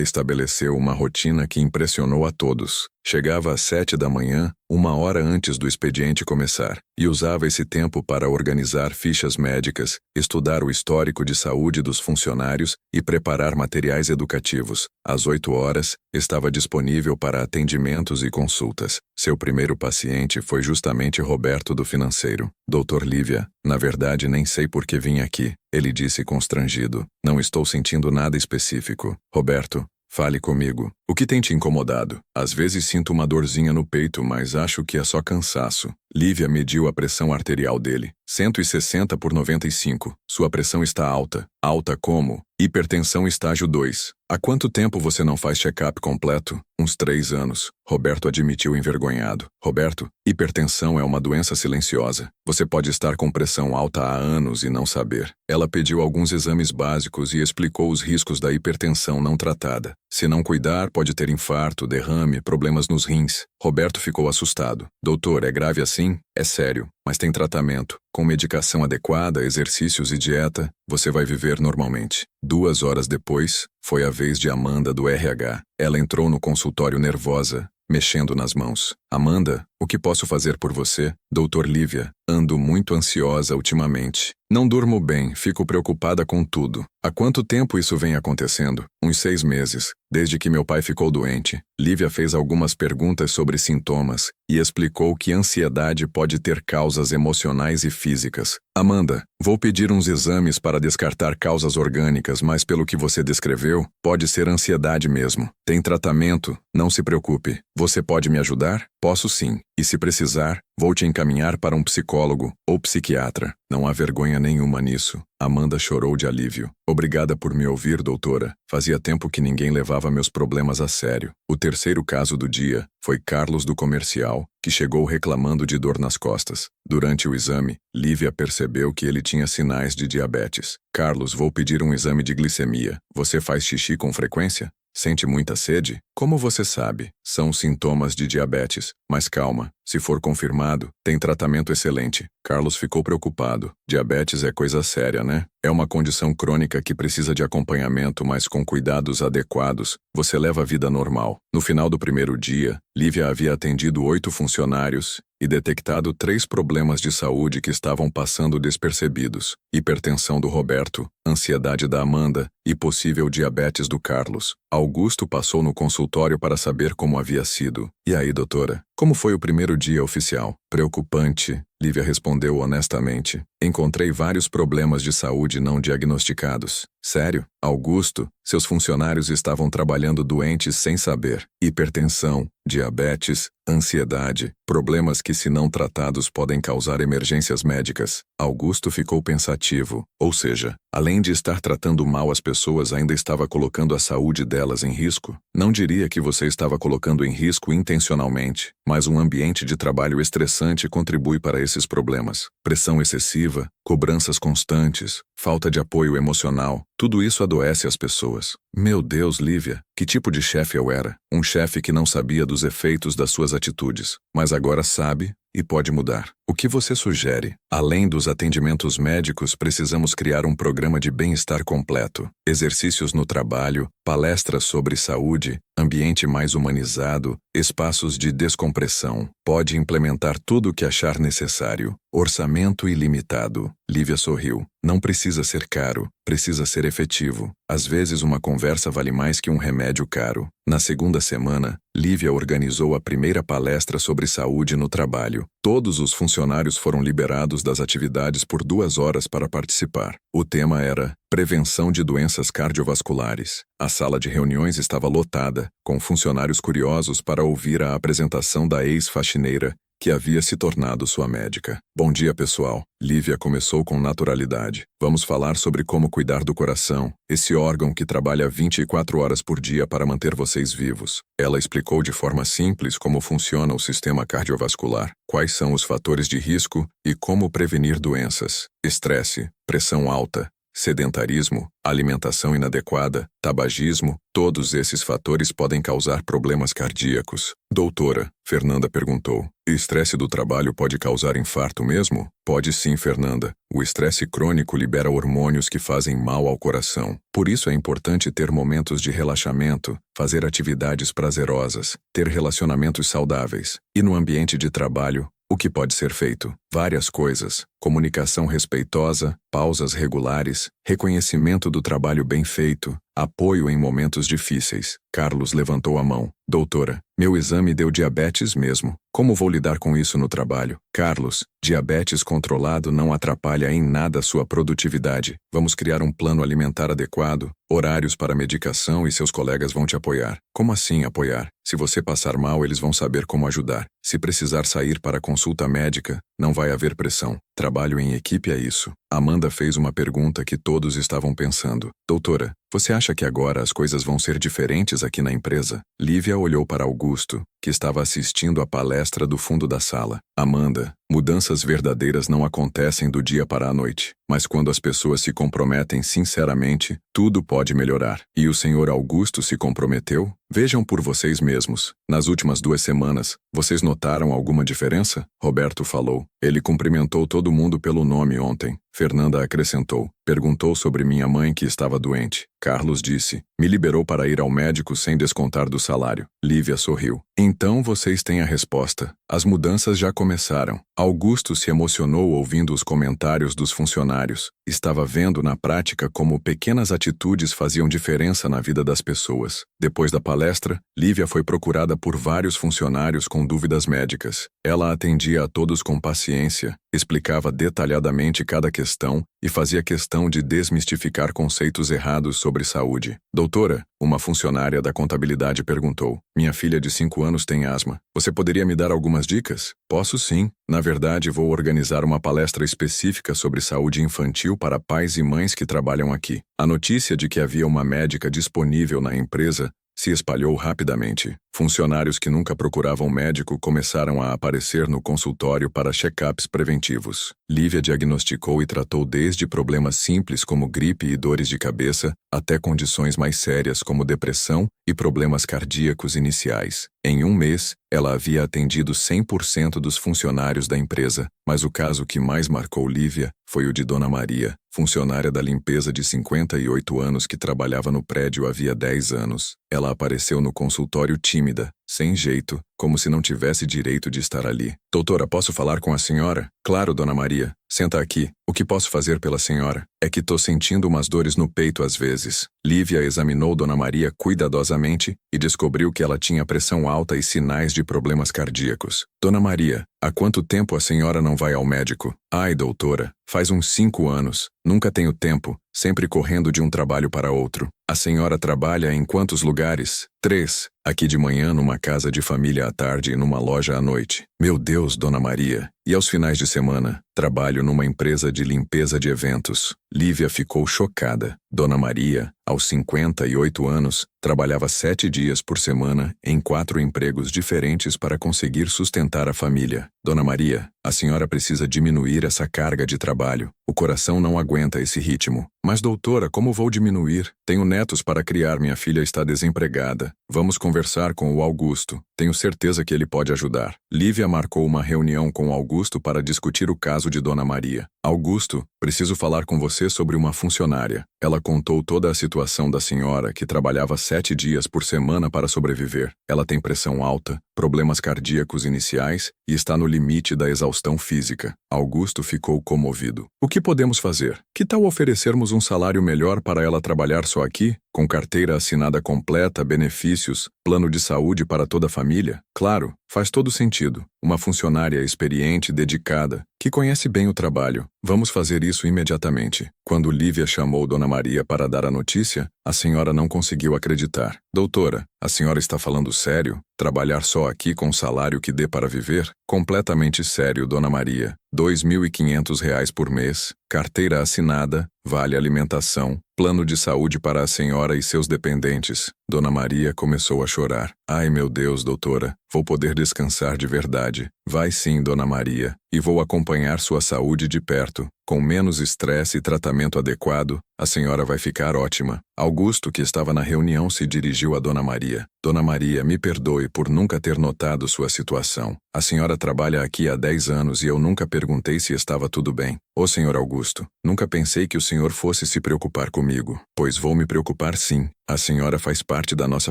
estabeleceu uma rotina que impressionou a todos. Chegava às 7 da manhã, 1 hora antes do expediente começar, e usava esse tempo para organizar fichas médicas, estudar o histórico de saúde dos funcionários e preparar materiais educativos. Às 8 horas, estava disponível para atendimentos e consultas. Seu primeiro paciente foi justamente Roberto do financeiro. Doutor Lívia, na verdade nem sei por que vim aqui, ele disse constrangido. Não estou sentindo nada específico. Roberto, fale comigo. O que tem te incomodado? Às vezes sinto uma dorzinha no peito, mas acho que é só cansaço. Lívia mediu a pressão arterial dele. 160 por 95. Sua pressão está alta. Alta como? Hipertensão estágio 2. Há quanto tempo você não faz check-up completo? Uns 3 anos. Roberto admitiu envergonhado. Roberto, hipertensão é uma doença silenciosa. Você pode estar com pressão alta há anos e não saber. Ela pediu alguns exames básicos e explicou os riscos da hipertensão não tratada. Se não cuidar, pode ter infarto, derrame, problemas nos rins. Roberto ficou assustado. Doutor, é grave assim? É sério, mas tem tratamento. Com medicação adequada, exercícios e dieta, você vai viver normalmente. 2 horas depois, foi a vez de Amanda do RH. Ela entrou no consultório nervosa, mexendo nas mãos. Amanda, o que posso fazer por você? Doutor Lívia, ando muito ansiosa ultimamente. Não durmo bem, fico preocupada com tudo. Há quanto tempo isso vem acontecendo? Uns 6 meses, desde que meu pai ficou doente. Lívia fez algumas perguntas sobre sintomas e explicou que ansiedade pode ter causas emocionais e físicas. Amanda, vou pedir uns exames para descartar causas orgânicas, mas pelo que você descreveu, pode ser ansiedade mesmo. Tem tratamento? Não se preocupe. Você pode me ajudar? Posso sim. E se precisar, vou te encaminhar para um psicólogo ou psiquiatra. Não há vergonha nenhuma nisso. Amanda chorou de alívio. Obrigada por me ouvir, doutora. Fazia tempo que ninguém levava meus problemas a sério. O terceiro caso do dia foi Carlos do comercial, que chegou reclamando de dor nas costas. Durante o exame, Lívia percebeu que ele tinha sinais de diabetes. Carlos, vou pedir um exame de glicemia. Você faz xixi com frequência? Sente muita sede? Como você sabe, são sintomas de diabetes. Mas calma, se for confirmado, tem tratamento excelente. Carlos ficou preocupado. Diabetes é coisa séria, né? É uma condição crônica que precisa de acompanhamento, mas com cuidados adequados, você leva a vida normal. No final do primeiro dia, Lívia havia atendido 8 funcionários e detectado 3 problemas de saúde que estavam passando despercebidos: hipertensão do Roberto, ansiedade da Amanda e possível diabetes do Carlos. Augusto passou no consultório para saber como havia sido. E aí, doutora? Como foi o primeiro dia oficial? Preocupante, Lívia respondeu honestamente. Encontrei vários problemas de saúde não diagnosticados. Sério? Augusto, seus funcionários estavam trabalhando doentes sem saber. Hipertensão, diabetes, ansiedade, problemas que, se não tratados, podem causar emergências médicas. Augusto ficou pensativo, ou seja, além de estar tratando mal as pessoas, ainda estava colocando a saúde delas em risco? Não diria que você estava colocando em risco intencionalmente, mas um ambiente de trabalho estressante contribui para esses problemas. Pressão excessiva, cobranças constantes, falta de apoio emocional, tudo isso adoece as pessoas. Meu Deus, Lívia, que tipo de chefe eu era? Um chefe que não sabia dos efeitos das suas atitudes, mas agora sabe e pode mudar. O que você sugere? Além dos atendimentos médicos, precisamos criar um programa de bem-estar completo. Exercícios no trabalho, palestras sobre saúde, ambiente mais humanizado, espaços de descompressão. Pode implementar tudo o que achar necessário. Orçamento ilimitado. Lívia sorriu. Não precisa ser caro, precisa ser efetivo. Às vezes uma conversa vale mais que um remédio caro. Na segunda semana, Lívia organizou a primeira palestra sobre saúde no trabalho. Todos os funcionários foram liberados das atividades por 2 horas para participar. O tema era prevenção de doenças cardiovasculares. A sala de reuniões estava lotada, com funcionários curiosos para ouvir a apresentação da ex-faxineira, que havia se tornado sua médica. Bom dia, pessoal. Lívia começou com naturalidade. Vamos falar sobre como cuidar do coração, esse órgão que trabalha 24 horas por dia para manter vocês vivos. Ela explicou de forma simples como funciona o sistema cardiovascular, quais são os fatores de risco e como prevenir doenças, estresse, pressão alta, sedentarismo, alimentação inadequada, tabagismo, todos esses fatores podem causar problemas cardíacos. Doutora, Fernanda perguntou, o estresse do trabalho pode causar infarto mesmo? Pode sim, Fernanda. O estresse crônico libera hormônios que fazem mal ao coração. Por isso é importante ter momentos de relaxamento, fazer atividades prazerosas, ter relacionamentos saudáveis. E no ambiente de trabalho, o que pode ser feito? Várias coisas. Comunicação respeitosa, pausas regulares, reconhecimento do trabalho bem feito, apoio em momentos difíceis. Carlos levantou a mão. Doutora, meu exame deu diabetes mesmo. Como vou lidar com isso no trabalho? Carlos, diabetes controlado não atrapalha em nada a sua produtividade. Vamos criar um plano alimentar adequado, horários para medicação e seus colegas vão te apoiar. Como assim apoiar? Se você passar mal, eles vão saber como ajudar. Se precisar sair para consulta médica, não vai haver pressão. Trabalho em equipe é isso. Amanda fez uma pergunta que todos estavam pensando. Doutora, você acha que agora as coisas vão ser diferentes aqui na empresa? Lívia olhou para Augusto, que estava assistindo a palestra do fundo da sala. Amanda, mudanças verdadeiras não acontecem do dia para a noite, mas quando as pessoas se comprometem sinceramente, tudo pode melhorar. E o senhor Augusto se comprometeu? Vejam por vocês mesmos. Nas últimas 2 semanas, vocês notaram alguma diferença? Roberto falou. Ele cumprimentou todo mundo pelo nome ontem. Fernanda acrescentou. Perguntou sobre minha mãe que estava doente. Carlos disse. Me liberou para ir ao médico sem descontar do salário. Lívia sorriu. Então vocês têm a resposta. As mudanças já começaram. Augusto se emocionou ouvindo os comentários dos funcionários. Estava vendo na prática como pequenas atitudes faziam diferença na vida das pessoas. Depois da palestra, Lívia foi procurada por vários funcionários com dúvidas médicas. Ela atendia a todos com paciência, explicava detalhadamente cada questão e fazia questão de desmistificar conceitos errados sobre saúde. Doutora, uma funcionária da contabilidade perguntou. Minha filha de 5 anos tem asma. Você poderia me dar algumas dicas? Posso sim. Na verdade, vou organizar uma palestra específica sobre saúde infantil para pais e mães que trabalham aqui. A notícia de que havia uma médica disponível na empresa se espalhou rapidamente. Funcionários que nunca procuravam médico começaram a aparecer no consultório para check-ups preventivos. Lívia diagnosticou e tratou desde problemas simples como gripe e dores de cabeça, até condições mais sérias como depressão e problemas cardíacos iniciais. Em 1 mês, ela havia atendido 100% dos funcionários da empresa, mas o caso que mais marcou Lívia foi o de Dona Maria, funcionária da limpeza de 58 anos que trabalhava no prédio havia 10 anos. Ela apareceu no consultório tímida, sem jeito, como se não tivesse direito de estar ali. Doutora, posso falar com a senhora? Claro, Dona Maria. Senta aqui. O que posso fazer pela senhora? É que tô sentindo umas dores no peito às vezes. Lívia examinou Dona Maria cuidadosamente e descobriu que ela tinha pressão alta e sinais de problemas cardíacos. Dona Maria, há quanto tempo a senhora não vai ao médico? Ai, doutora, faz uns 5 anos. Nunca tenho tempo, sempre correndo de um trabalho para outro. A senhora trabalha em quantos lugares? 3. Aqui de manhã numa casa de família à tarde e numa loja à noite. Meu Deus, Dona Maria. E aos finais de semana? Trabalho numa empresa de limpeza de eventos. Lívia ficou chocada. Dona Maria, aos 58 anos, trabalhava 7 dias por semana em 4 empregos diferentes para conseguir sustentar a família. Dona Maria, a senhora precisa diminuir essa carga de trabalho. O coração não aguenta esse ritmo. Mas doutora, como vou diminuir? Tenho netos para criar, minha filha está desempregada. Vamos conversar com o Augusto. Tenho certeza que ele pode ajudar. Lívia marcou uma reunião com Augusto para discutir o caso de Dona Maria. Augusto, preciso falar com você sobre uma funcionária. Ela contou toda a situação da senhora, que trabalhava 7 dias por semana para sobreviver. Ela tem pressão alta, problemas cardíacos iniciais e está no limite da exaustão física. Augusto ficou comovido. O que podemos fazer? Que tal oferecermos um salário melhor para ela trabalhar só aqui? Com carteira assinada completa, benefícios, plano de saúde para toda a família? Claro, faz todo sentido. Uma funcionária experiente, dedicada, que conhece bem o trabalho. Vamos fazer isso imediatamente. Quando Lívia chamou Dona Maria para dar a notícia, a senhora não conseguiu acreditar. Doutora, a senhora está falando sério? Trabalhar só aqui com salário que dê para viver? Completamente sério, Dona Maria. R$ 2.500 por mês, carteira assinada, vale alimentação, plano de saúde para a senhora e seus dependentes. Dona Maria começou a chorar. Ai, meu Deus, doutora, vou poder descansar de verdade. Vai sim, Dona Maria, e vou acompanhar sua saúde de perto. Com menos estresse e tratamento adequado, a senhora vai ficar ótima. Augusto, que estava na reunião, se dirigiu a Dona Maria. Dona Maria, me perdoe por nunca ter notado sua situação. A senhora trabalha aqui há 10 anos e eu nunca perguntei se estava tudo bem. Ô, senhor Augusto, nunca pensei que o senhor fosse se preocupar comigo. Pois vou me preocupar sim. A senhora faz parte da nossa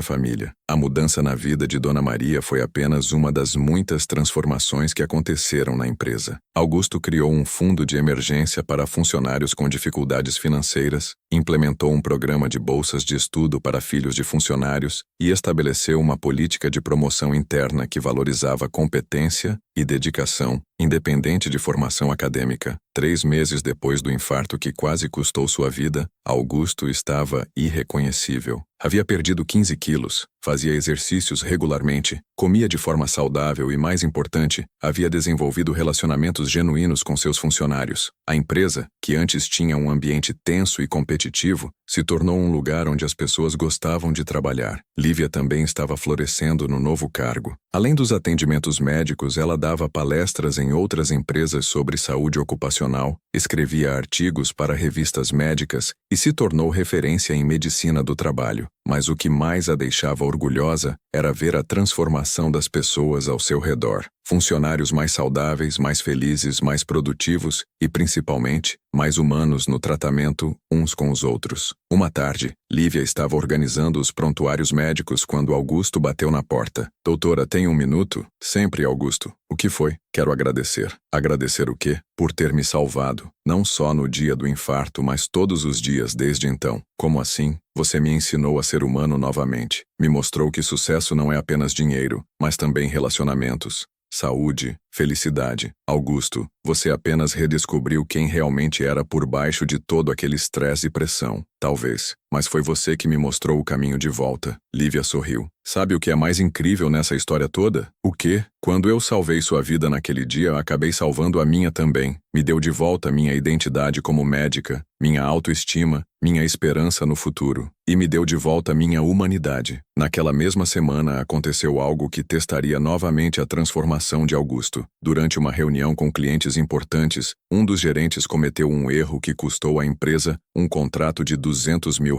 família. A mudança na vida de Dona Maria foi apenas uma das muitas transformações que aconteceram na empresa. Augusto criou um fundo de emergência para funcionários com dificuldades financeiras, implementou um programa de bolsas de estudo para filhos de funcionários e estabeleceu uma política de promoção interna que valorizava competência e dedicação, independente de formação acadêmica. 3 meses depois do infarto que quase custou sua vida, Augusto estava irreconhecível. Havia perdido 15 quilos, fazia exercícios regularmente, comia de forma saudável e, mais importante, havia desenvolvido relacionamentos genuínos com seus funcionários. A empresa, que antes tinha um ambiente tenso e competitivo, se tornou um lugar onde as pessoas gostavam de trabalhar. Lívia também estava florescendo no novo cargo. Além dos atendimentos médicos, ela dava palestras em outras empresas sobre saúde ocupacional, escrevia artigos para revistas médicas e se tornou referência em medicina do trabalho. Mas o que mais a deixava orgulhosa era ver a transformação das pessoas ao seu redor. Funcionários mais saudáveis, mais felizes, mais produtivos e, principalmente, mais humanos no tratamento uns com os outros. Uma tarde, Lívia estava organizando os prontuários médicos quando Augusto bateu na porta. Doutora, tem um minuto? Sempre, Augusto. O que foi? Quero agradecer. Agradecer o quê? Por ter me salvado. Não só no dia do infarto, mas todos os dias desde então. Como assim? Você me ensinou a ser humano novamente. Me mostrou que sucesso não é apenas dinheiro, mas também relacionamentos. Saúde, felicidade. Augusto, você apenas redescobriu quem realmente era por baixo de todo aquele estresse e pressão. Talvez, mas foi você que me mostrou o caminho de volta. Lívia sorriu. Sabe o que é mais incrível nessa história toda? O quê? Quando eu salvei sua vida naquele dia, eu acabei salvando a minha também. Me deu de volta minha identidade como médica, minha autoestima, minha esperança no futuro. E me deu de volta minha humanidade. Naquela mesma semana aconteceu algo que testaria novamente a transformação de Augusto. Durante uma reunião com clientes importantes, um dos gerentes cometeu um erro que custou à empresa um contrato de R$200 mil.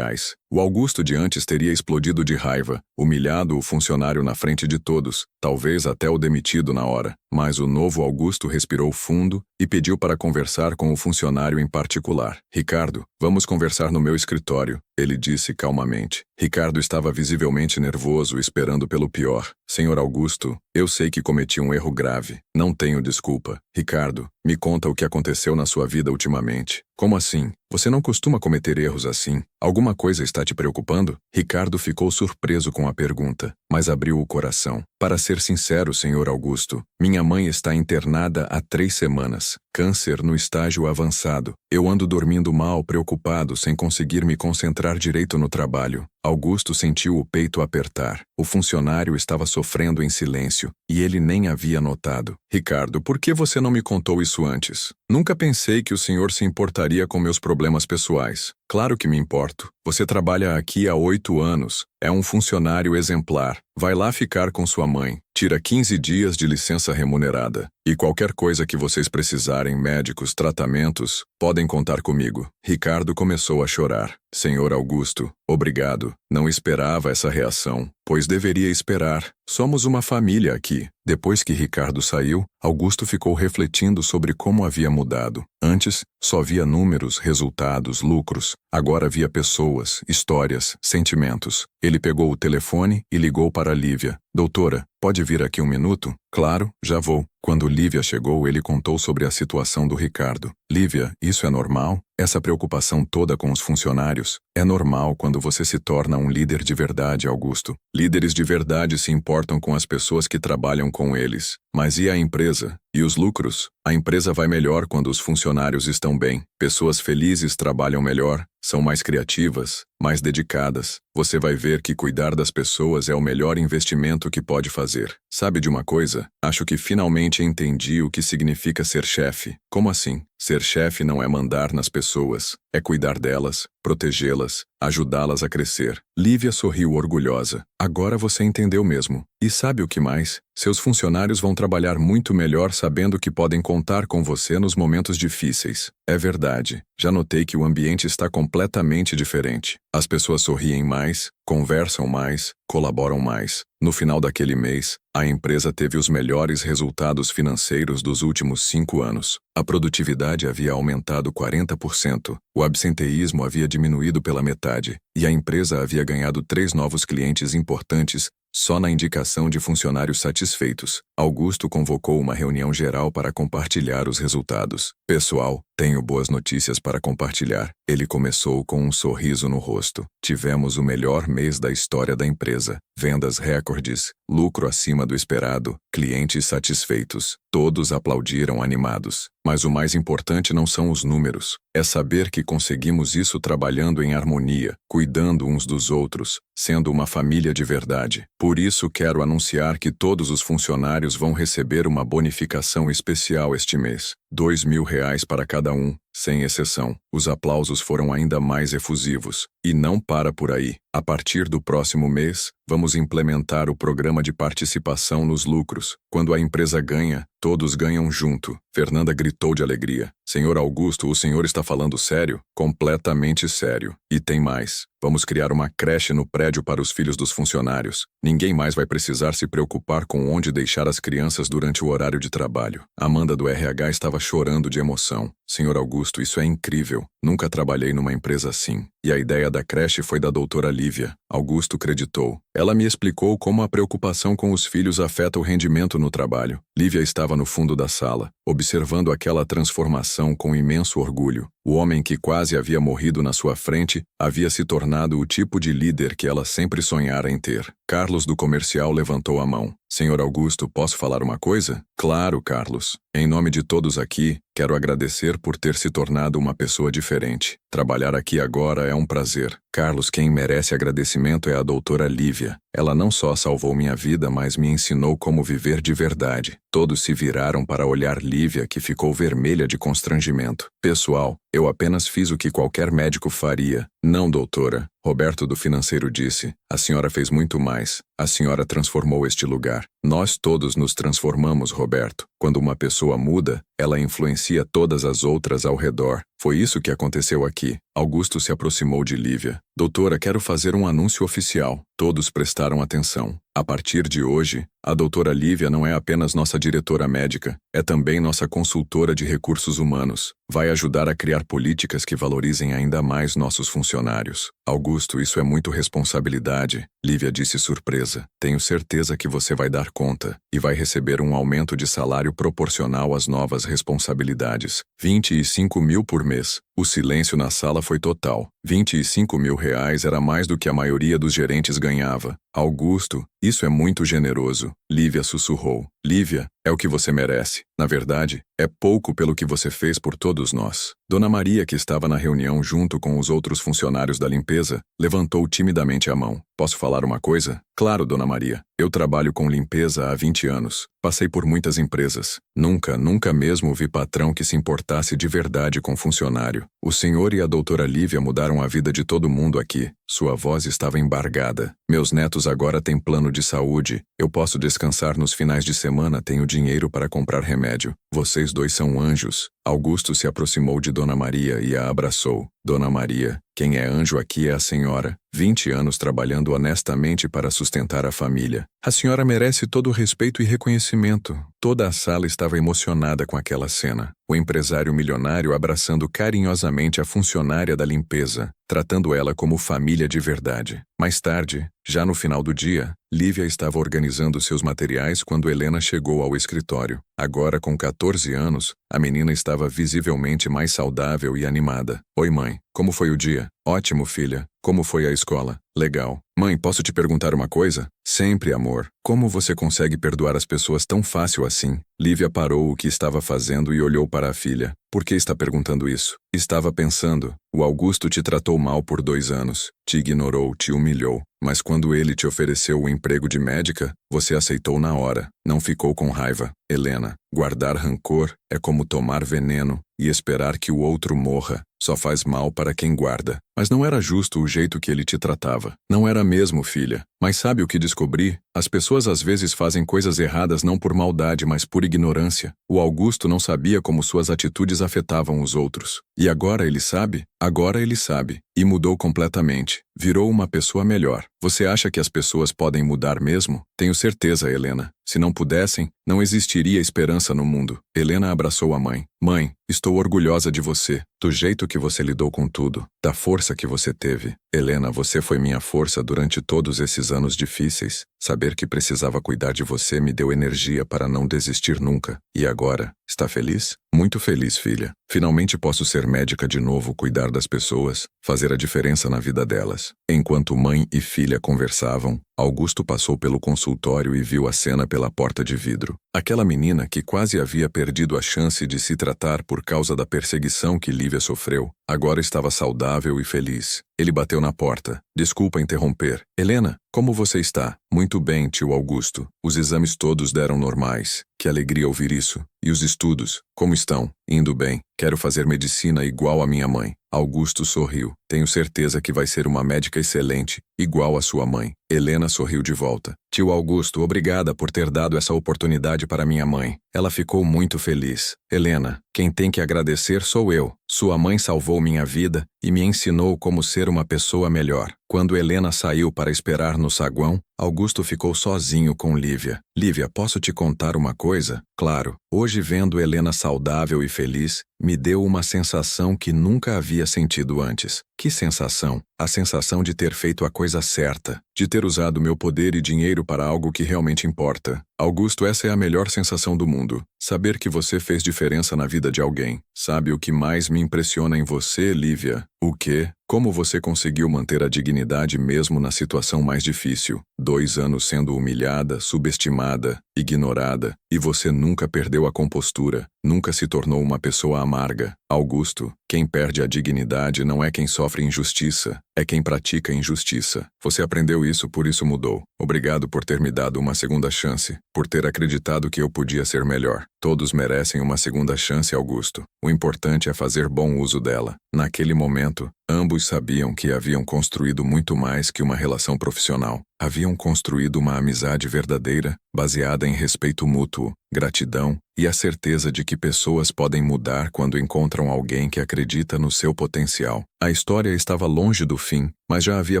O Augusto de antes teria explodido de raiva, humilhado o funcionário na frente de todos, talvez até o demitido na hora. Mas o novo Augusto respirou fundo e pediu para conversar com o funcionário em particular. Ricardo, vamos conversar no meu escritório, ele disse calmamente. Ricardo estava visivelmente nervoso, esperando pelo pior. Senhor Augusto, eu sei que cometi um erro grave. Não tenho desculpa. Ricardo, me conta o que aconteceu na sua vida ultimamente. Como assim? Você não costuma cometer erros assim? Alguma coisa está te preocupando? Ricardo ficou surpreso com a pergunta, mas abriu o coração. Para ser sincero, senhor Augusto, minha mãe está internada há 3 semanas. Câncer no estágio avançado. Eu ando dormindo mal, preocupado, sem conseguir me concentrar direito no trabalho. Augusto sentiu o peito apertar. O funcionário estava sofrendo em silêncio, e ele nem havia notado. Ricardo, por que você não me contou isso antes? Nunca pensei que o senhor se importaria com meus problemas pessoais. Claro que me importo. Você trabalha aqui há 8 anos. É um funcionário exemplar. Vai lá ficar com sua mãe. Tira 15 dias de licença remunerada. E qualquer coisa que vocês precisarem, médicos, tratamentos, podem contar comigo. Ricardo começou a chorar. Senhor Augusto, obrigado. Não esperava essa reação, pois deveria esperar. Somos uma família aqui. Depois que Ricardo saiu, Augusto ficou refletindo sobre como havia mudado. Antes, só via números, resultados, lucros. Agora via pessoas, histórias, sentimentos. Ele pegou o telefone e ligou para Lívia. Doutora, pode vir aqui um minuto? Claro, já vou. Quando Lívia chegou, ele contou sobre a situação do Ricardo. Lívia, isso é normal? Essa preocupação toda com os funcionários? É normal quando você se torna um líder de verdade, Augusto. Líderes de verdade se importam com as pessoas que trabalham com eles. Mas e a empresa? E os lucros? A empresa vai melhor quando os funcionários estão bem. Pessoas felizes trabalham melhor, são mais criativas, mais dedicadas. Você vai ver que cuidar das pessoas é o melhor investimento que pode fazer. Sabe de uma coisa? Acho que finalmente entendi o que significa ser chefe. Como assim? Ser chefe não é mandar nas pessoas, é cuidar delas, protegê-las, ajudá-las a crescer. Lívia sorriu orgulhosa. Agora você entendeu mesmo. E sabe o que mais? Seus funcionários vão trabalhar muito melhor sabendo que podem contar com você nos momentos difíceis. É verdade. Já notei que o ambiente está completamente diferente. As pessoas sorriem mais, conversam mais, colaboram mais. No final daquele mês, a empresa teve os melhores resultados financeiros dos últimos 5 anos. A produtividade havia aumentado 40%, o absenteísmo havia diminuído pela metade, e a empresa havia ganhado 3 novos clientes importantes só na indicação de funcionários satisfeitos. Augusto convocou uma reunião geral para compartilhar os resultados. Pessoal, tenho boas notícias para compartilhar. Ele começou com um sorriso no rosto. Tivemos o melhor mês da história da empresa. Vendas recordes, lucro acima do esperado, clientes satisfeitos. Todos aplaudiram animados. Mas o mais importante não são os números. É saber que conseguimos isso trabalhando em harmonia, cuidando uns dos outros, sendo uma família de verdade. Por isso quero anunciar que todos os funcionários vão receber uma bonificação especial este mês. R$ 2.000 para cada um, sem exceção. Os aplausos foram ainda mais efusivos. E não para por aí. A partir do próximo mês, vamos implementar o programa de participação nos lucros. Quando a empresa ganha, todos ganham junto. Fernanda gritou de alegria. Senhor Augusto, o senhor está falando sério? Completamente sério. E tem mais. Vamos criar uma creche no prédio para os filhos dos funcionários. Ninguém mais vai precisar se preocupar com onde deixar as crianças durante o horário de trabalho. Amanda do RH estava chorando de emoção. Senhor Augusto, isso é incrível. Nunca trabalhei numa empresa assim. E a ideia da creche foi da doutora Lívia. Augusto creditou. Ela me explicou como a preocupação com os filhos afeta o rendimento no trabalho. Lívia estava no fundo da sala, observando aquela transformação com imenso orgulho. O homem que quase havia morrido na sua frente havia se tornado o tipo de líder que ela sempre sonhara em ter. Carlos do comercial levantou a mão. Senhor Augusto, posso falar uma coisa? Claro, Carlos. Em nome de todos aqui, quero agradecer por ter se tornado uma pessoa diferente. Trabalhar aqui agora é um prazer. Carlos, quem merece agradecimento é a doutora Lívia. Ela não só salvou minha vida, mas me ensinou como viver de verdade. Todos se viraram para olhar Lívia, que ficou vermelha de constrangimento. Pessoal, eu apenas fiz o que qualquer médico faria. Não, doutora. Roberto do financeiro disse. A senhora fez muito mais. A senhora transformou este lugar. Nós todos nos transformamos, Roberto. Quando uma pessoa muda, ela influencia todas as outras ao redor. Foi isso que aconteceu aqui. Augusto se aproximou de Lívia. Doutora, quero fazer um anúncio oficial. Todos prestaram atenção. A partir de hoje, a doutora Lívia não é apenas nossa diretora médica, é também nossa consultora de recursos humanos. Vai ajudar a criar políticas que valorizem ainda mais nossos funcionários. Augusto, isso é muito responsabilidade, Lívia disse surpresa. Tenho certeza que você vai dar conta e vai receber um aumento de salário proporcional às novas responsabilidades. 25 mil por mês. O silêncio na sala foi total. 25 mil reais era mais do que a maioria dos gerentes ganhava. Augusto, isso é muito generoso. Lívia sussurrou. Lívia, é o que você merece. Na verdade, é pouco pelo que você fez por todos nós. Dona Maria, que estava na reunião junto com os outros funcionários da limpeza, levantou timidamente a mão. Posso falar uma coisa? Claro, Dona Maria. Eu trabalho com limpeza há 20 anos. Passei por muitas empresas. Nunca mesmo vi patrão que se importasse de verdade com funcionário. O senhor e a doutora Lívia mudaram a vida de todo mundo aqui. Sua voz estava embargada. Meus netos agora têm plano de saúde. Eu posso descansar nos finais de semana, tenho dinheiro para comprar remédio. Vocês dois são anjos. Augusto se aproximou de Dona Maria e a abraçou. Dona Maria, quem é anjo aqui é a senhora. 20 anos trabalhando honestamente para sustentar a família. A senhora merece todo o respeito e reconhecimento. Toda a sala estava emocionada com aquela cena. o empresário milionário abraçando carinhosamente a funcionária da limpeza, tratando ela como família de verdade. Mais tarde, já no final do dia, Lívia estava organizando seus materiais quando Helena chegou ao escritório. Agora com 14 anos, a menina estava visivelmente mais saudável e animada. Oi, mãe. Como foi o dia? Ótimo, filha. Como foi a escola? Legal. Mãe, posso te perguntar uma coisa? Sempre, amor. Como você consegue perdoar as pessoas tão fácil assim? Lívia parou o que estava fazendo e olhou para a filha. Por que está perguntando isso? Estava pensando. O Augusto te tratou mal por 2 anos. Te ignorou, te humilhou. Mas quando ele te ofereceu o emprego de médica, você aceitou na hora. Não ficou com raiva. Helena, guardar rancor é como tomar veneno e esperar que o outro morra. Só faz mal para quem guarda. Mas não era justo o jeito que ele te tratava. Não era mesmo, filha. Mas sabe o que descobri? As pessoas às vezes fazem coisas erradas não por maldade, mas por ignorância. O Augusto não sabia como suas atitudes afetavam os outros. E agora ele sabe? Agora ele sabe. E mudou completamente. Virou uma pessoa melhor. Você acha que as pessoas podem mudar mesmo? Tenho certeza, Helena. Se não pudessem, não existiria esperança no mundo. Helena abraçou a mãe. Mãe, estou orgulhosa de você, do jeito que você lidou com tudo, da força que você teve. Helena, você foi minha força durante todos esses anos difíceis. Saber que precisava cuidar de você me deu energia para não desistir nunca. E agora, está feliz? Muito feliz, filha. Finalmente posso ser médica de novo, cuidar das pessoas, fazer a diferença na vida delas. Enquanto mãe e filha conversavam, Augusto passou pelo consultório e viu a cena pela porta de vidro. Aquela menina que quase havia perdido a chance de se tratar por causa da perseguição que Lívia sofreu, agora estava saudável e feliz. Ele bateu na porta. Desculpa interromper. Helena, como você está? Muito bem, tio Augusto. Os exames todos deram normais. Que alegria ouvir isso. E os estudos, como estão? Indo bem. Quero fazer medicina igual a minha mãe. Augusto sorriu. Tenho certeza que vai ser uma médica excelente, igual a sua mãe. Helena sorriu de volta. Tio Augusto, obrigada por ter dado essa oportunidade para minha mãe. Ela ficou muito feliz. Helena, quem tem que agradecer sou eu. Sua mãe salvou minha vida e me ensinou como ser uma pessoa melhor. Quando Helena saiu para esperar no saguão, Augusto ficou sozinho com Lívia. Lívia, posso te contar uma coisa? Claro, hoje vendo Helena saudável e feliz, me deu uma sensação que nunca havia sentido antes. Que sensação? A sensação de ter feito a coisa certa, de ter usado meu poder e dinheiro para algo que realmente importa. Augusto, essa é a melhor sensação do mundo. Saber que você fez diferença na vida de alguém. Sabe o que mais me impressiona em você, Lívia? O quê? Como você conseguiu manter a dignidade mesmo na situação mais difícil? 2 anos sendo humilhada, subestimada, ignorada, e você nunca perdeu a compostura, nunca se tornou uma pessoa amarga. Augusto, quem perde a dignidade não é quem sofre injustiça, é quem pratica injustiça. Você aprendeu isso, por isso mudou. Obrigado por ter me dado uma segunda chance, por ter acreditado que eu podia ser melhor. Todos merecem uma segunda chance, Augusto. O importante é fazer bom uso dela. Naquele momento, ambos sabiam que haviam construído muito mais que uma relação profissional. Haviam construído uma amizade verdadeira, baseada em respeito mútuo, gratidão e a certeza de que pessoas podem mudar quando encontram alguém que acredita no seu potencial. A história estava longe do fim, mas já havia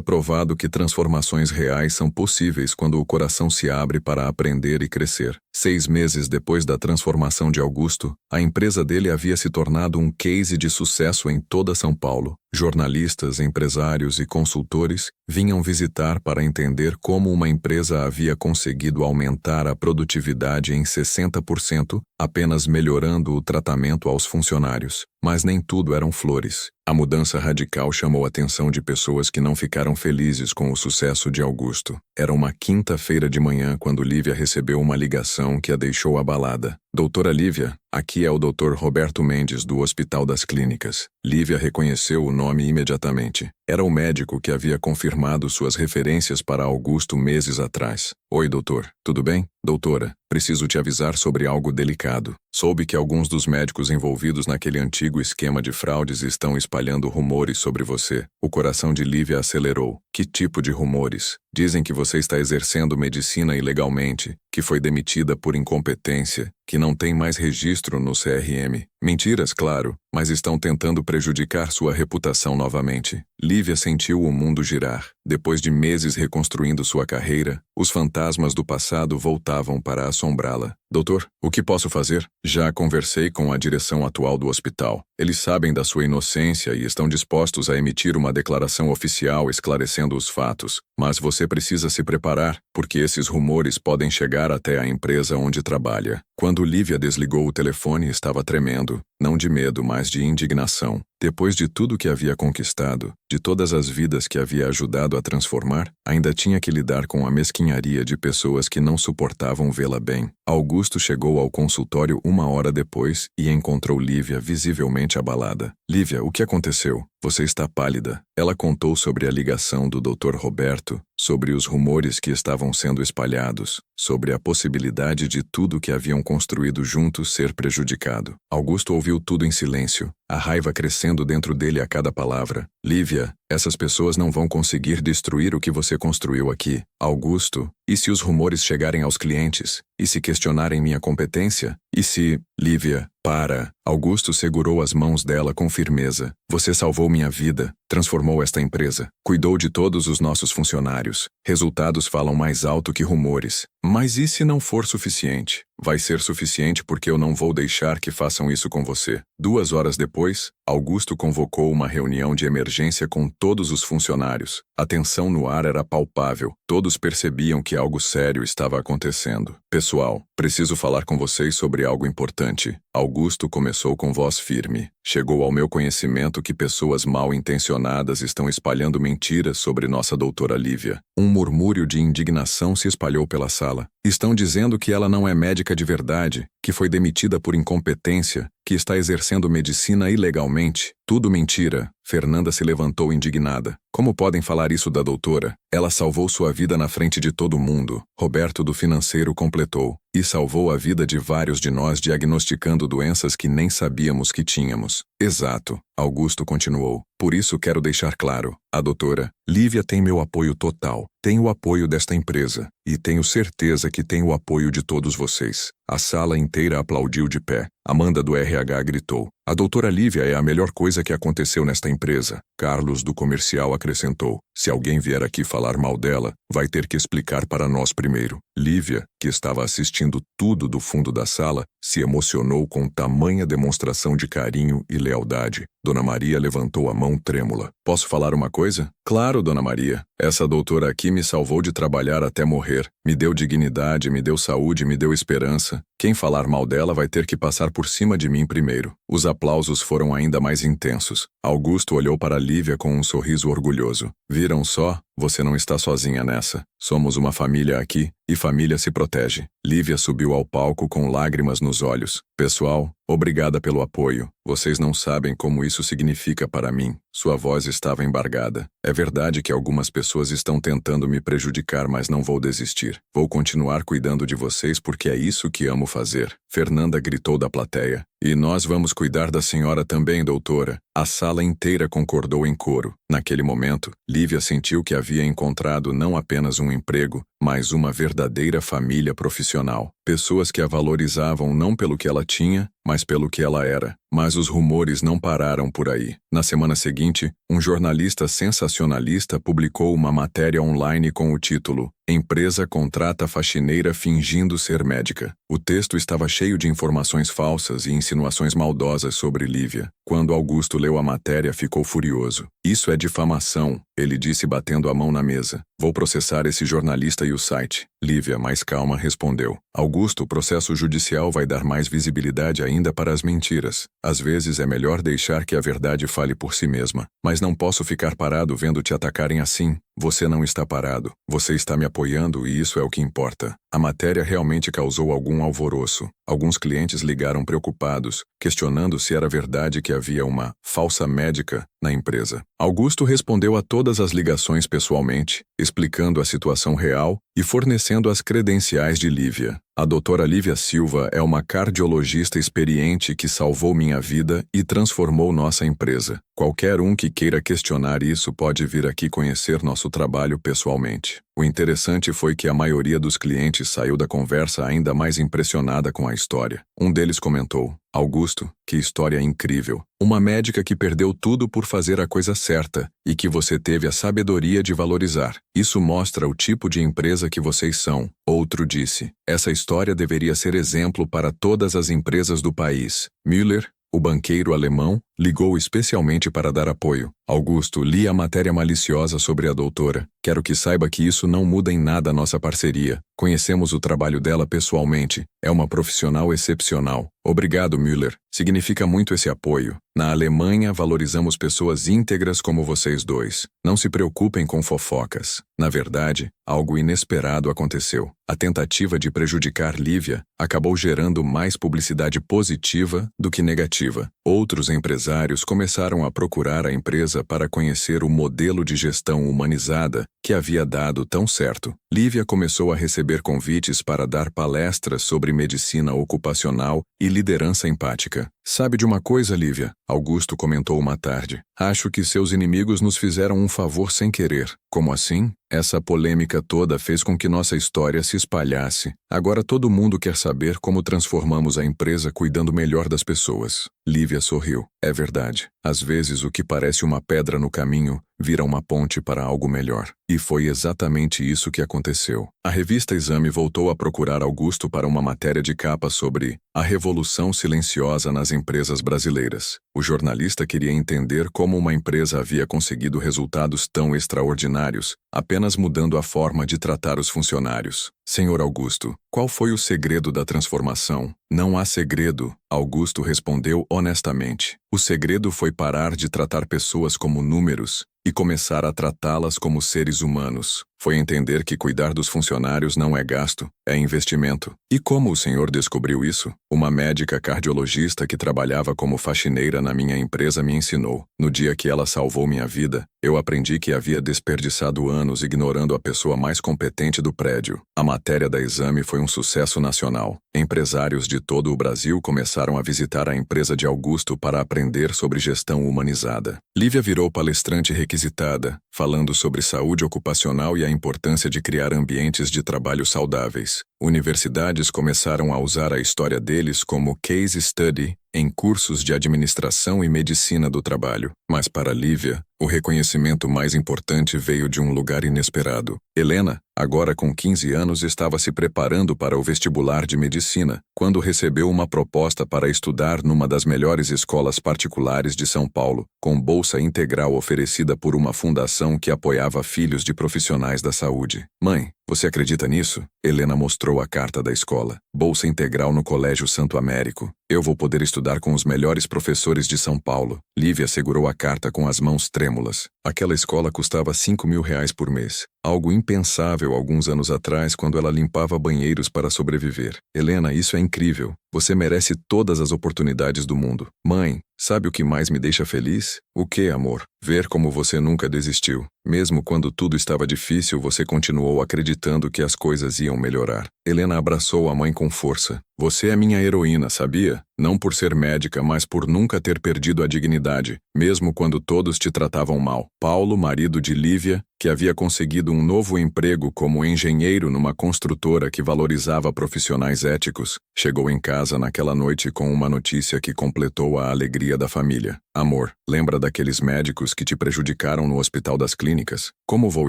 provado que transformações reais são possíveis quando o coração se abre para aprender e crescer. 6 meses depois da transformação de Augusto, a empresa dele havia se tornado um case de sucesso em toda São Paulo. Jornalistas, empresários e consultores vinham visitar para entender como uma empresa havia conseguido aumentar a produtividade em 60%, apenas melhorando o tratamento aos funcionários. Mas nem tudo eram flores. A mudança radical chamou a atenção de pessoas que não ficaram felizes com o sucesso de Augusto. Era uma quinta-feira de manhã quando Lívia recebeu uma ligação que a deixou abalada. Doutora Lívia, aqui é o Dr. Roberto Mendes, do Hospital das Clínicas. Lívia reconheceu o nome imediatamente. Era o médico que havia confirmado suas referências para Augusto meses atrás. Oi, doutor. Tudo bem? Doutora, preciso te avisar sobre algo delicado. Soube que alguns dos médicos envolvidos naquele antigo esquema de fraudes estão espalhando rumores sobre você. O coração de Lívia acelerou. Que tipo de rumores? Dizem que você está exercendo medicina ilegalmente, que foi demitida por incompetência, que não tem mais registro no CRM. Mentiras, claro, mas estão tentando prejudicar sua reputação novamente. Lívia sentiu o mundo girar. Depois de meses reconstruindo sua carreira, os fantasmas do passado voltavam para assombrá-la. Doutor, o que posso fazer? Já conversei com a direção atual do hospital. Eles sabem da sua inocência e estão dispostos a emitir uma declaração oficial esclarecendo os fatos. Mas você precisa se preparar, porque esses rumores podem chegar até a empresa onde trabalha. Quando Lívia desligou o telefone, estava tremendo, não de medo, mas de indignação. Depois de tudo que havia conquistado, de todas as vidas que havia ajudado a transformar, ainda tinha que lidar com a mesquinharia de pessoas que não suportavam vê-la bem. Augusto chegou ao consultório 1 hora depois e encontrou Lívia visivelmente abalada. Lívia, o que aconteceu? Você está pálida. Ela contou sobre a ligação do Dr. Roberto, sobre os rumores que estavam sendo espalhados, sobre a possibilidade de tudo que haviam construído juntos ser prejudicado. Augusto ouviu tudo em silêncio, a raiva crescendo dentro dele a cada palavra. Lívia, essas pessoas não vão conseguir destruir o que você construiu aqui. Augusto, e se os rumores chegarem aos clientes? E se questionarem minha competência? E se... Lívia, para. Augusto segurou as mãos dela com firmeza. Você salvou minha vida, transformou esta empresa, cuidou de todos os nossos funcionários. Resultados falam mais alto que rumores. Mas e se não for suficiente? Vai ser suficiente porque eu não vou deixar que façam isso com você. 2 horas depois, Augusto convocou uma reunião de emergência com todos os funcionários. A tensão no ar era palpável. Todos percebiam que algo sério estava acontecendo. Pessoal, preciso falar com vocês sobre algo importante. Augusto começou com voz firme. Chegou ao meu conhecimento que pessoas mal intencionadas estão espalhando mentiras sobre nossa doutora Lívia. Um murmúrio de indignação se espalhou pela sala. Estão dizendo que ela não é médica de verdade, que foi demitida por incompetência, que está exercendo medicina ilegalmente. Tudo mentira. Fernanda se levantou indignada. Como podem falar isso da doutora? Ela salvou sua vida na frente de todo mundo. Roberto do financeiro completou. E salvou a vida de vários de nós diagnosticando doenças que nem sabíamos que tínhamos. Exato. Augusto continuou. Por isso quero deixar claro, a doutora Lívia tem meu apoio total. Tem o apoio desta empresa. E tenho certeza que tem o apoio de todos vocês. A sala inteira aplaudiu de pé. Amanda do RH gritou. A doutora Lívia é a melhor coisa que aconteceu nesta empresa. Carlos do comercial acrescentou. Se alguém vier aqui falar mal dela, vai ter que explicar para nós primeiro. Lívia, que estava assistindo tudo do fundo da sala, se emocionou com tamanha demonstração de carinho e lealdade. Dona Maria levantou a mão trêmula. Posso falar uma coisa? Claro, Dona Maria. Essa doutora aqui me salvou de trabalhar até morrer. Me deu dignidade, me deu saúde, me deu esperança. Quem falar mal dela vai ter que passar por cima de mim primeiro. Os aplausos foram ainda mais intensos. Augusto olhou para Lívia com um sorriso orgulhoso. Viram só? Você não está sozinha nessa. Somos uma família aqui, e família se protege. Lívia subiu ao palco com lágrimas nos olhos. Pessoal, obrigada pelo apoio. Vocês não sabem como isso significa para mim. Sua voz estava embargada. É verdade que algumas pessoas estão tentando me prejudicar, mas não vou desistir. Vou continuar cuidando de vocês porque é isso que amo fazer. Fernanda gritou da plateia. E nós vamos cuidar da senhora também, doutora. A sala inteira concordou em coro. Naquele momento, Lívia sentiu que havia encontrado não apenas um emprego, mas uma verdadeira família profissional. Pessoas que a valorizavam não pelo que ela tinha, mas pelo que ela era. Mas os rumores não pararam por aí. Na semana seguinte, um jornalista sensacionalista publicou uma matéria online com o título Empresa contrata faxineira fingindo ser médica. O texto estava cheio de informações falsas e insinuações maldosas sobre Lívia. Quando Augusto leu a matéria, ficou furioso. Isso é difamação, ele disse batendo a mão na mesa. Vou processar esse jornalista e o site. Lívia, mais calma, respondeu. Augusto, o processo judicial vai dar mais visibilidade ainda para as mentiras. Às vezes é melhor deixar que a verdade fale por si mesma. Mas não posso ficar parado vendo te atacarem assim. Você não está parado. Você está me apoiando e isso é o que importa. A matéria realmente causou algum alvoroço. Alguns clientes ligaram preocupados, questionando se era verdade que havia uma falsa médica na empresa. Augusto respondeu a todas as ligações pessoalmente, explicando a situação real e fornecendo as credenciais de Lívia. A doutora Lívia Silva é uma cardiologista experiente que salvou minha vida e transformou nossa empresa. Qualquer um que queira questionar isso pode vir aqui conhecer nosso trabalho pessoalmente. O interessante foi que a maioria dos clientes saiu da conversa ainda mais impressionada com a história. Um deles comentou: Augusto, que história incrível. Uma médica que perdeu tudo por fazer a coisa certa e que você teve a sabedoria de valorizar. Isso mostra o tipo de empresa que vocês são. Outro disse: essa história deveria ser exemplo para todas as empresas do país. Müller, o banqueiro alemão, ligou especialmente para dar apoio. Augusto, li a matéria maliciosa sobre a doutora. Quero que saiba que isso não muda em nada a nossa parceria. Conhecemos o trabalho dela pessoalmente. É uma profissional excepcional. Obrigado, Müller. Significa muito esse apoio. Na Alemanha, valorizamos pessoas íntegras como vocês dois. Não se preocupem com fofocas. Na verdade, algo inesperado aconteceu. A tentativa de prejudicar Lívia acabou gerando mais publicidade positiva do que negativa. Outros empresários começaram a procurar a empresa para conhecer o modelo de gestão humanizada que havia dado tão certo. Lívia começou a receber convites para dar palestras sobre medicina ocupacional e liderança empática. Sabe de uma coisa, Lívia? Augusto comentou uma tarde. Acho que seus inimigos nos fizeram um favor sem querer. Como assim? Essa polêmica toda fez com que nossa história se espalhasse. Agora todo mundo quer saber como transformamos a empresa cuidando melhor das pessoas. Lívia sorriu. É verdade. Às vezes o que parece uma pedra no caminho vira uma ponte para algo melhor. E foi exatamente isso que aconteceu. A revista Exame voltou a procurar Augusto para uma matéria de capa sobre a revolução silenciosa nas empresas brasileiras. O jornalista queria entender como uma empresa havia conseguido resultados tão extraordinários, apenas mudando a forma de tratar os funcionários. Senhor Augusto, qual foi o segredo da transformação? Não há segredo, Augusto respondeu honestamente. O segredo foi parar de tratar pessoas como números e começar a tratá-las como seres humanos. Foi entender que cuidar dos funcionários não é gasto, é investimento. E como o senhor descobriu isso? Uma médica cardiologista que trabalhava como faxineira na minha empresa me ensinou. No dia que ela salvou minha vida, eu aprendi que havia desperdiçado anos ignorando a pessoa mais competente do prédio. A matéria da Exame foi um sucesso nacional. Empresários de todo o Brasil começaram a visitar a empresa de Augusto para aprender sobre gestão humanizada. Lívia virou palestrante requisitada, falando sobre saúde ocupacional e a importância de criar ambientes de trabalho saudáveis. Universidades começaram a usar a história deles como case study em cursos de administração e medicina do trabalho. Mas para Lívia, o reconhecimento mais importante veio de um lugar inesperado. Helena, agora com 15 anos, estava se preparando para o vestibular de medicina, quando recebeu uma proposta para estudar numa das melhores escolas particulares de São Paulo, com bolsa integral oferecida por uma fundação que apoiava filhos de profissionais da saúde. Mãe, você acredita nisso? Helena mostrou a carta da escola. Bolsa integral no Colégio Santo Américo. Eu vou poder estudar com os melhores professores de São Paulo. Lívia segurou a carta com as mãos trêmulas. Aquela escola custava R$ 5.000 por mês. Algo impensável alguns anos atrás quando ela limpava banheiros para sobreviver. Helena, isso é incrível. Você merece todas as oportunidades do mundo. Mãe, sabe o que mais me deixa feliz? O quê, amor? Ver como você nunca desistiu. Mesmo quando tudo estava difícil, você continuou acreditando que as coisas iam melhorar. Helena abraçou a mãe com força. Você é minha heroína, sabia? Não por ser médica, mas por nunca ter perdido a dignidade, mesmo quando todos te tratavam mal. Paulo, marido de Lívia, que havia conseguido um novo emprego como engenheiro numa construtora que valorizava profissionais éticos, chegou em casa naquela noite com uma notícia que completou a alegria da família. Amor, lembra daqueles médicos que te prejudicaram no Hospital das Clínicas? Como vou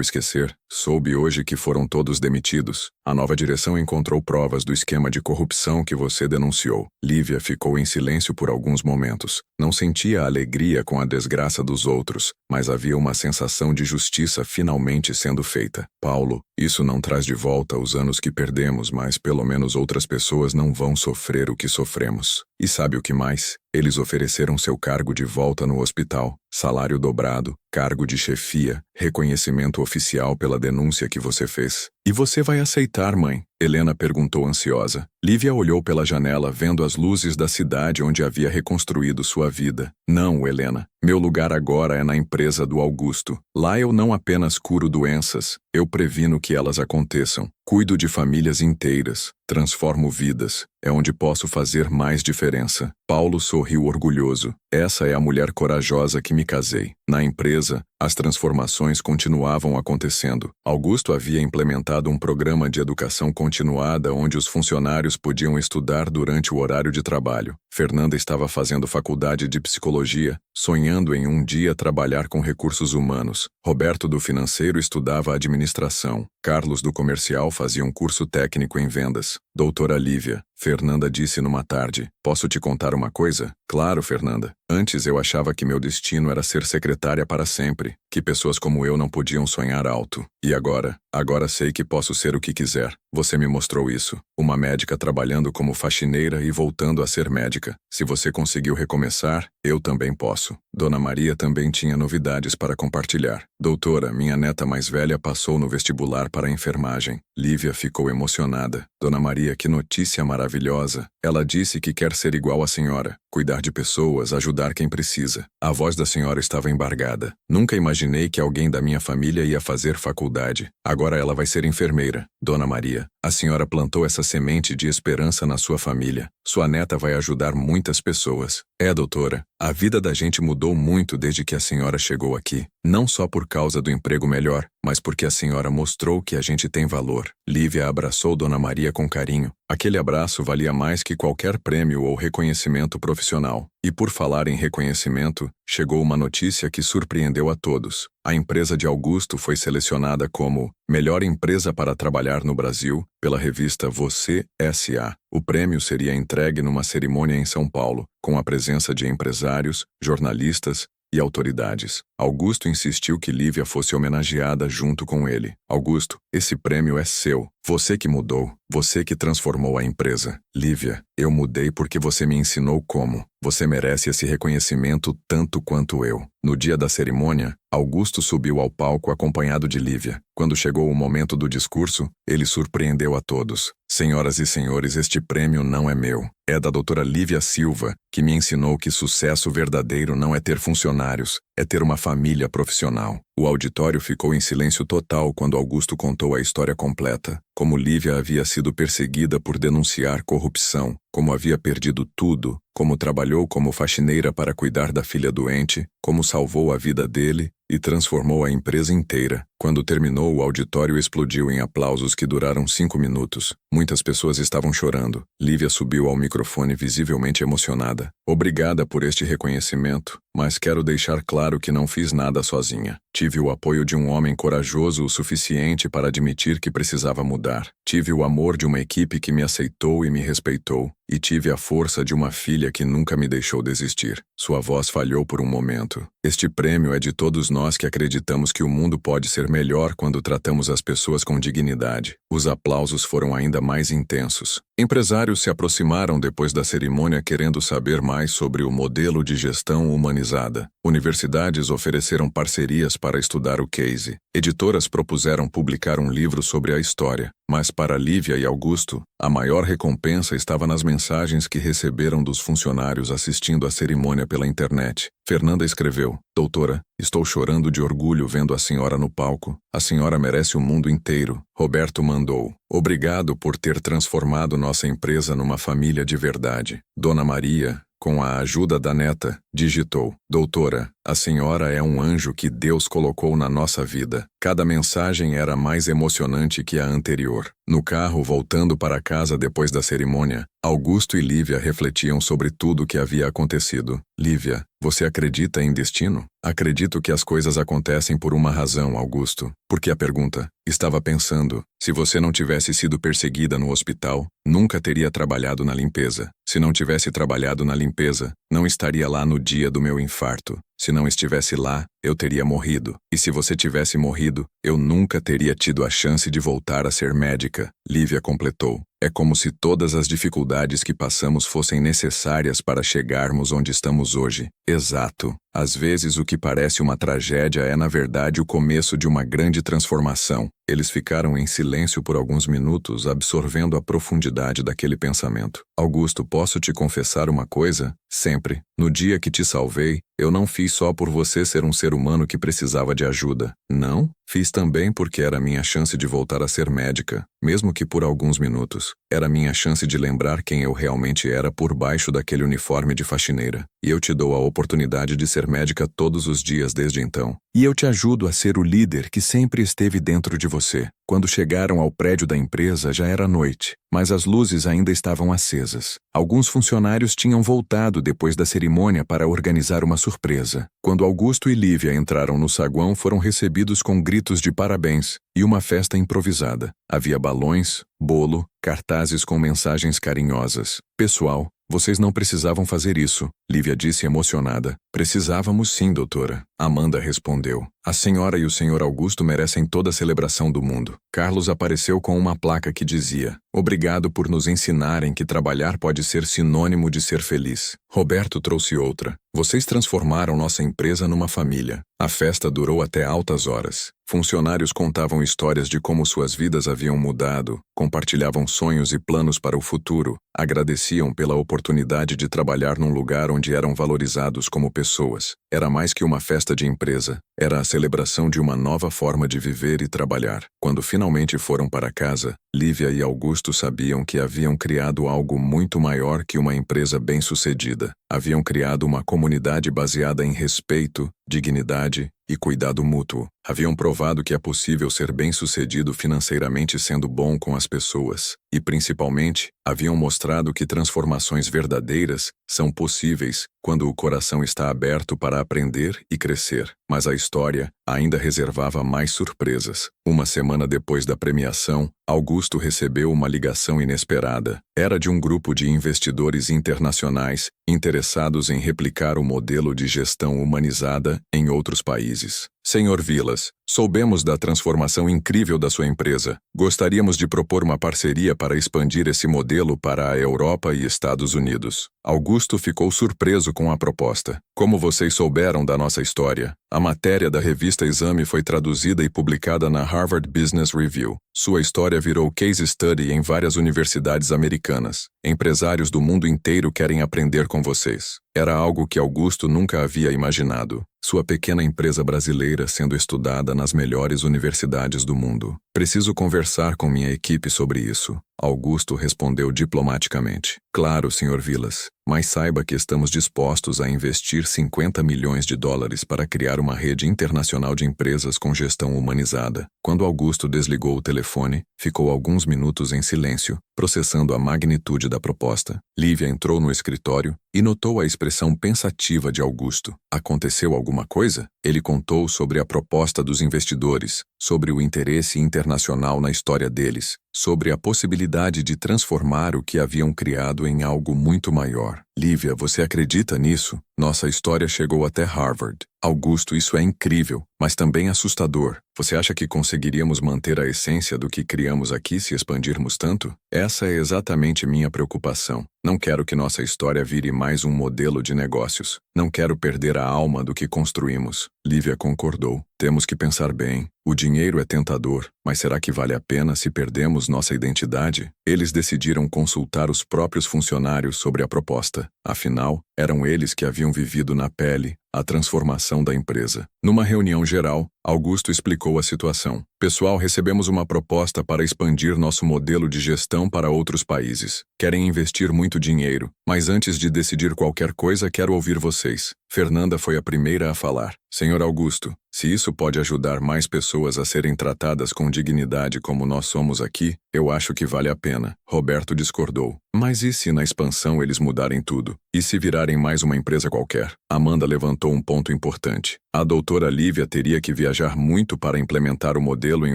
esquecer? Soube hoje que foram todos demitidos. A nova direção encontrou provas do esquema de corrupção que você denunciou. Lívia ficou em silêncio por alguns momentos. Não sentia alegria com a desgraça dos outros, mas havia uma sensação de justiça finalmente sendo feita. Paulo, isso não traz de volta os anos que perdemos, mas pelo menos outras pessoas não vão sofrer o que sofremos. E sabe o que mais? Eles ofereceram seu cargo de volta no hospital, salário dobrado, cargo de chefia, reconhecimento oficial pela denúncia que você fez. E você vai aceitar, mãe? Helena perguntou ansiosa. Lívia olhou pela janela, vendo as luzes da cidade onde havia reconstruído sua vida. Não, Helena. Meu lugar agora é na empresa do Augusto. Lá eu não apenas curo doenças, eu previno que elas aconteçam. Cuido de famílias inteiras, transformo vidas. É onde posso fazer mais diferença. Paulo sorriu orgulhoso. Essa é a mulher corajosa que me casei. Na empresa, as transformações continuavam acontecendo. Augusto havia implementado um programa de educação continuada onde os funcionários podiam estudar durante o horário de trabalho. Fernanda estava fazendo faculdade de psicologia, sonhando em um dia trabalhar com recursos humanos. Roberto do financeiro estudava administração. Carlos do comercial fazia um curso técnico em vendas. Doutora Lívia, Fernanda disse numa tarde, posso te contar uma coisa? Claro, Fernanda. Antes eu achava que meu destino era ser secretária para sempre, que pessoas como eu não podiam sonhar alto. E agora sei que posso ser o que quiser. Você me mostrou isso. Uma médica trabalhando como faxineira e voltando a ser médica. Se você conseguiu recomeçar, eu também posso. Dona Maria também tinha novidades para compartilhar. Doutora, minha neta mais velha passou no vestibular para a enfermagem. Lívia ficou emocionada. Dona Maria, que notícia maravilhosa. Ela disse que quer ser igual à senhora. Cuidar de pessoas, ajudar quem precisa. A voz da senhora estava embargada. Nunca imaginei que alguém da minha família ia fazer faculdade. Agora ela vai ser enfermeira. Dona Maria, a senhora plantou essa semente de esperança na sua família. Sua neta vai ajudar muitas pessoas. É, doutora, a vida da gente mudou muito desde que a senhora chegou aqui. Não só por causa do emprego melhor, mas porque a senhora mostrou que a gente tem valor. Lívia abraçou Dona Maria com carinho. Aquele abraço valia mais que qualquer prêmio ou reconhecimento profissional. E por falar em reconhecimento, chegou uma notícia que surpreendeu a todos. A empresa de Augusto foi selecionada como Melhor Empresa para Trabalhar no Brasil pela revista Você S.A. O prêmio seria entregue numa cerimônia em São Paulo, com a presença de empresários, jornalistas e autoridades. Augusto insistiu que Lívia fosse homenageada junto com ele. Augusto, esse prêmio é seu. Você que mudou. Você que transformou a empresa. Lívia, eu mudei porque você me ensinou como. Você merece esse reconhecimento tanto quanto eu. No dia da cerimônia, Augusto subiu ao palco acompanhado de Lívia. Quando chegou o momento do discurso, ele surpreendeu a todos. Senhoras e senhores, este prêmio não é meu. É da doutora Lívia Silva, que me ensinou que sucesso verdadeiro não é ter funcionários, é ter uma família profissional. O auditório ficou em silêncio total quando Augusto contou a história completa. Como Lívia havia sido perseguida por denunciar corrupção, como havia perdido tudo, como trabalhou como faxineira para cuidar da filha doente, como salvou a vida dele e transformou a empresa inteira. Quando terminou, o auditório explodiu em aplausos que duraram 5 minutos. Muitas pessoas estavam chorando. Lívia subiu ao microfone visivelmente emocionada. Obrigada por este reconhecimento, mas quero deixar claro que não fiz nada sozinha. Tive o apoio de um homem corajoso o suficiente para admitir que precisava mudar. Tive o amor de uma equipe que me aceitou e me respeitou. E tive a força de uma filha que nunca me deixou desistir. Sua voz falhou por um momento. Este prêmio é de todos nós que acreditamos que o mundo pode ser melhor quando tratamos as pessoas com dignidade. Os aplausos foram ainda mais intensos. Empresários se aproximaram depois da cerimônia querendo saber mais sobre o modelo de gestão humanizada. Universidades ofereceram parcerias para estudar o case. Editoras propuseram publicar um livro sobre a história. Mas para Lívia e Augusto, a maior recompensa estava nas mensagens que receberam dos funcionários assistindo à cerimônia pela internet. Fernanda escreveu: Doutora, estou chorando de orgulho vendo a senhora no palco. A senhora merece o mundo inteiro. Roberto mandou: Obrigado por ter transformado nossa empresa numa família de verdade. Dona Maria, com a ajuda da neta, digitou: Doutora, a senhora é um anjo que Deus colocou na nossa vida. Cada mensagem era mais emocionante que a anterior. No carro, voltando para casa depois da cerimônia, Augusto e Lívia refletiam sobre tudo o que havia acontecido. Lívia, você acredita em destino? Acredito que as coisas acontecem por uma razão, Augusto. Porque a pergunta: estava pensando, se você não tivesse sido perseguida no hospital, nunca teria trabalhado na limpeza. Se não tivesse trabalhado na limpeza, não estaria lá no dia do meu infarto. Se não estivesse lá, eu teria morrido. E se você tivesse morrido, eu nunca teria tido a chance de voltar a ser médica. Lívia completou: é como se todas as dificuldades que passamos fossem necessárias para chegarmos onde estamos hoje. Exato. Às vezes o que parece uma tragédia é na verdade o começo de uma grande transformação. Eles ficaram em silêncio por alguns minutos, absorvendo a profundidade daquele pensamento. Augusto, posso te confessar uma coisa? Sempre. No dia que te salvei, eu não fiz só por você ser um ser humano que precisava de ajuda. Não? Fiz também porque era minha chance de voltar a ser médica, mesmo que por alguns minutos. Era minha chance de lembrar quem eu realmente era por baixo daquele uniforme de faxineira. E eu te dou a oportunidade de ser médica todos os dias desde então. E eu te ajudo a ser o líder que sempre esteve dentro de você. Quando chegaram ao prédio da empresa já era noite, mas as luzes ainda estavam acesas. Alguns funcionários tinham voltado depois da cerimônia para organizar uma surpresa. Quando Augusto e Lívia entraram no saguão, foram recebidos com gritos de parabéns e uma festa improvisada. Havia balões, bolo, cartazes com mensagens carinhosas. Pessoal, vocês não precisavam fazer isso, Lívia disse emocionada. Precisávamos sim, doutora. Amanda respondeu. A senhora e o senhor Augusto merecem toda a celebração do mundo. Carlos apareceu com uma placa que dizia: obrigado por nos ensinarem que trabalhar pode ser sinônimo de ser feliz. Roberto trouxe outra. Vocês transformaram nossa empresa numa família. A festa durou até altas horas. Funcionários contavam histórias de como suas vidas haviam mudado, compartilhavam sonhos e planos para o futuro, agradeciam pela oportunidade de trabalhar num lugar onde eram valorizados como pessoas. Era mais que uma festa de empresa, era a celebração de uma nova forma de viver e trabalhar. Quando finalmente foram para casa, Lívia e Augusto sabiam que haviam criado algo muito maior que uma empresa bem-sucedida. Haviam criado uma comunidade baseada em respeito, dignidade e cuidado mútuo. Haviam provado que é possível ser bem-sucedido financeiramente sendo bom com as pessoas. E, principalmente, haviam mostrado que transformações verdadeiras são possíveis quando o coração está aberto para aprender e crescer. Mas a história ainda reservava mais surpresas. Uma semana depois da premiação, Augusto recebeu uma ligação inesperada. Era de um grupo de investidores internacionais interessados em replicar o modelo de gestão humanizada em outros países. Senhor Vilas, soubemos da transformação incrível da sua empresa. Gostaríamos de propor uma parceria para expandir esse modelo para a Europa e Estados Unidos. Augusto ficou surpreso com a proposta. Como vocês souberam da nossa história? A matéria da revista Exame foi traduzida e publicada na Harvard Business Review. Sua história virou case study em várias universidades americanas. Empresários do mundo inteiro querem aprender com vocês. Era algo que Augusto nunca havia imaginado. Sua pequena empresa brasileira sendo estudada nas melhores universidades do mundo. Preciso conversar com minha equipe sobre isso. Augusto respondeu diplomaticamente. Claro, Sr. Vilas, mas saiba que estamos dispostos a investir 50 milhões de dólares para criar uma rede internacional de empresas com gestão humanizada. Quando Augusto desligou o telefone, ficou alguns minutos em silêncio, processando a magnitude da proposta. Lívia entrou no escritório e notou a expressão pensativa de Augusto. Aconteceu alguma coisa? Ele contou sobre a proposta dos investidores, sobre o interesse internacional na história deles, sobre a possibilidade de transformar o que haviam criado em algo muito maior. Lívia, você acredita nisso? Nossa história chegou até Harvard. Augusto, isso é incrível, mas também assustador. Você acha que conseguiríamos manter a essência do que criamos aqui se expandirmos tanto? Essa é exatamente minha preocupação. Não quero que nossa história vire mais um modelo de negócios. Não quero perder a alma do que construímos. Lívia concordou. Temos que pensar bem. O dinheiro é tentador, mas será que vale a pena se perdemos nossa identidade? Eles decidiram consultar os próprios funcionários sobre a proposta. Afinal, eram eles que haviam vivido na pele a transformação da empresa. Numa reunião geral, Augusto explicou a situação. Pessoal, recebemos uma proposta para expandir nosso modelo de gestão para outros países. Querem investir muito dinheiro, mas antes de decidir qualquer coisa, quero ouvir vocês. Fernanda foi a primeira a falar. Senhor Augusto, se isso pode ajudar mais pessoas a serem tratadas com dignidade como nós somos aqui, eu acho que vale a pena. Roberto discordou. Mas e se na expansão eles mudarem tudo? E se virarem mais uma empresa qualquer? Amanda levantou um ponto importante. A doutora Lívia teria que viajar muito para implementar o modelo em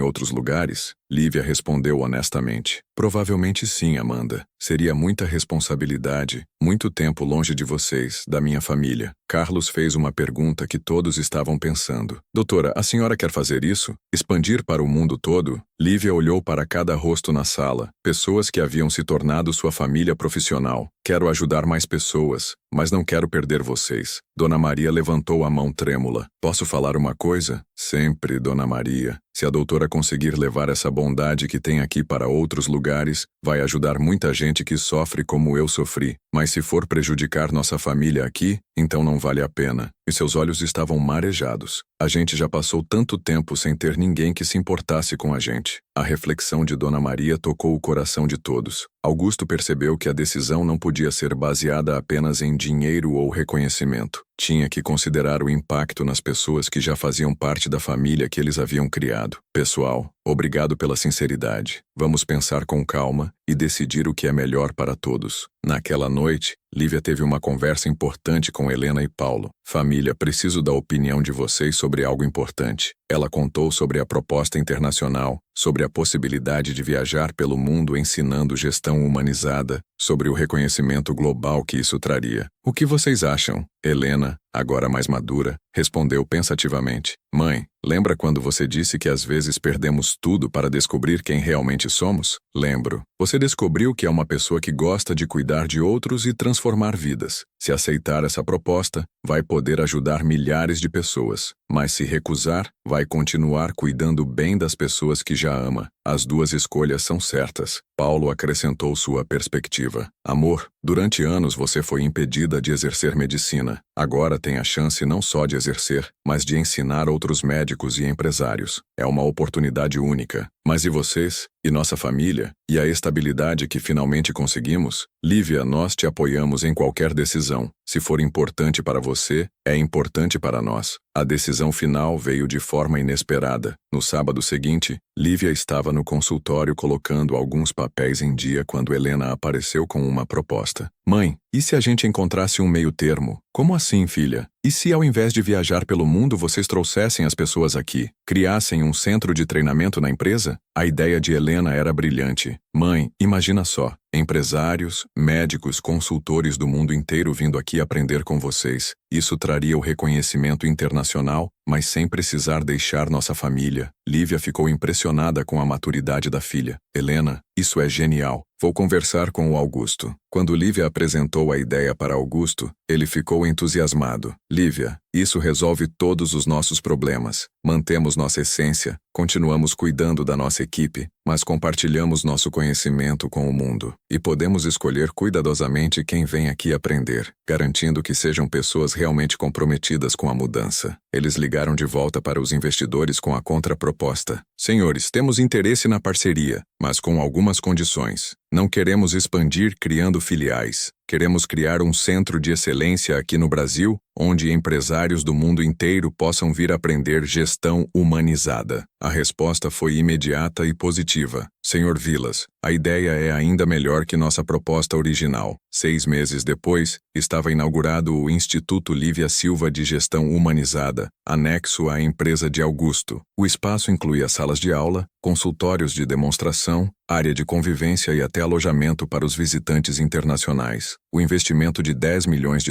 outros lugares? Lívia respondeu honestamente. Provavelmente sim, Amanda. Seria muita responsabilidade, muito tempo longe de vocês, da minha família. Carlos fez uma pergunta que todos estavam pensando. Doutora, a senhora quer fazer isso? Expandir para o mundo todo? Lívia olhou para cada rosto na sala, pessoas que haviam se tornado sua família profissional. Quero ajudar mais pessoas, mas não quero perder vocês. Dona Maria levantou a mão trêmula. Posso falar uma coisa? Sempre, Dona Maria. Se a doutora conseguir levar essa bondade que tem aqui para outros lugares, vai ajudar muita gente que sofre como eu sofri. Mas se for prejudicar nossa família aqui, então não vale a pena. E seus olhos estavam marejados. A gente já passou tanto tempo sem ter ninguém que se importasse com a gente. A reflexão de Dona Maria tocou o coração de todos. Augusto percebeu que a decisão não podia ser baseada apenas em dinheiro ou reconhecimento. Tinha que considerar o impacto nas pessoas que já faziam parte da família que eles haviam criado. Pessoal, obrigado pela sinceridade. Vamos pensar com calma e decidir o que é melhor para todos. Naquela noite, Lívia teve uma conversa importante com Helena e Paulo. Família, preciso da opinião de vocês sobre algo importante. Ela contou sobre a proposta internacional, sobre a possibilidade de viajar pelo mundo ensinando gestão humanizada, sobre o reconhecimento global que isso traria. O que vocês acham? Helena, agora mais madura, respondeu pensativamente. Mãe, lembra quando você disse que às vezes perdemos tudo para descobrir quem realmente somos? Lembro. Você descobriu que é uma pessoa que gosta de cuidar de outros e transformar vidas. Se aceitar essa proposta, vai poder ajudar milhares de pessoas. Mas se recusar, vai continuar cuidando bem das pessoas que já ama. As duas escolhas são certas. Paulo acrescentou sua perspectiva. Amor, durante anos você foi impedida de exercer medicina. Agora tem a chance não só de exercer, mas de ensinar outros médicos e empresários. É uma oportunidade única. Mas e vocês? E nossa família? E a estabilidade que finalmente conseguimos? Lívia, nós te apoiamos em qualquer decisão. Se for importante para você, é importante para nós. A decisão final veio de forma inesperada. No sábado seguinte, Lívia estava no consultório colocando alguns papéis em dia quando Helena apareceu com uma proposta. Mãe, e se a gente encontrasse um meio termo? Como assim, filha? E se ao invés de viajar pelo mundo vocês trouxessem as pessoas aqui? Criassem um centro de treinamento na empresa? A ideia de Helena era brilhante. Mãe, imagina só. Empresários, médicos, consultores do mundo inteiro vindo aqui aprender com vocês. Isso traria o reconhecimento internacional, mas sem precisar deixar nossa família. Lívia ficou impressionada com a maturidade da filha. Helena, isso é genial. Vou conversar com o Augusto. Quando Lívia apresentou a ideia para Augusto, ele ficou entusiasmado. Lívia, isso resolve todos os nossos problemas. Mantemos nossa essência, continuamos cuidando da nossa equipe, mas compartilhamos nosso conhecimento com o mundo. E podemos escolher cuidadosamente quem vem aqui aprender, garantindo que sejam pessoas realmente comprometidas com a mudança. Eles ligaram de volta para os investidores com a contraproposta. Senhores, temos interesse na parceria, mas com algumas condições. Não queremos expandir criando filiais. Queremos criar um centro de excelência aqui no Brasil, onde empresários do mundo inteiro possam vir aprender gestão humanizada. A resposta foi imediata e positiva. Senhor Vilas, a ideia é ainda melhor que nossa proposta original. 6 meses depois, estava inaugurado o Instituto Lívia Silva de Gestão Humanizada, anexo à empresa de Augusto. O espaço incluía salas de aula, consultórios de demonstração, área de convivência e até alojamento para os visitantes internacionais. O investimento de US$ 10 milhões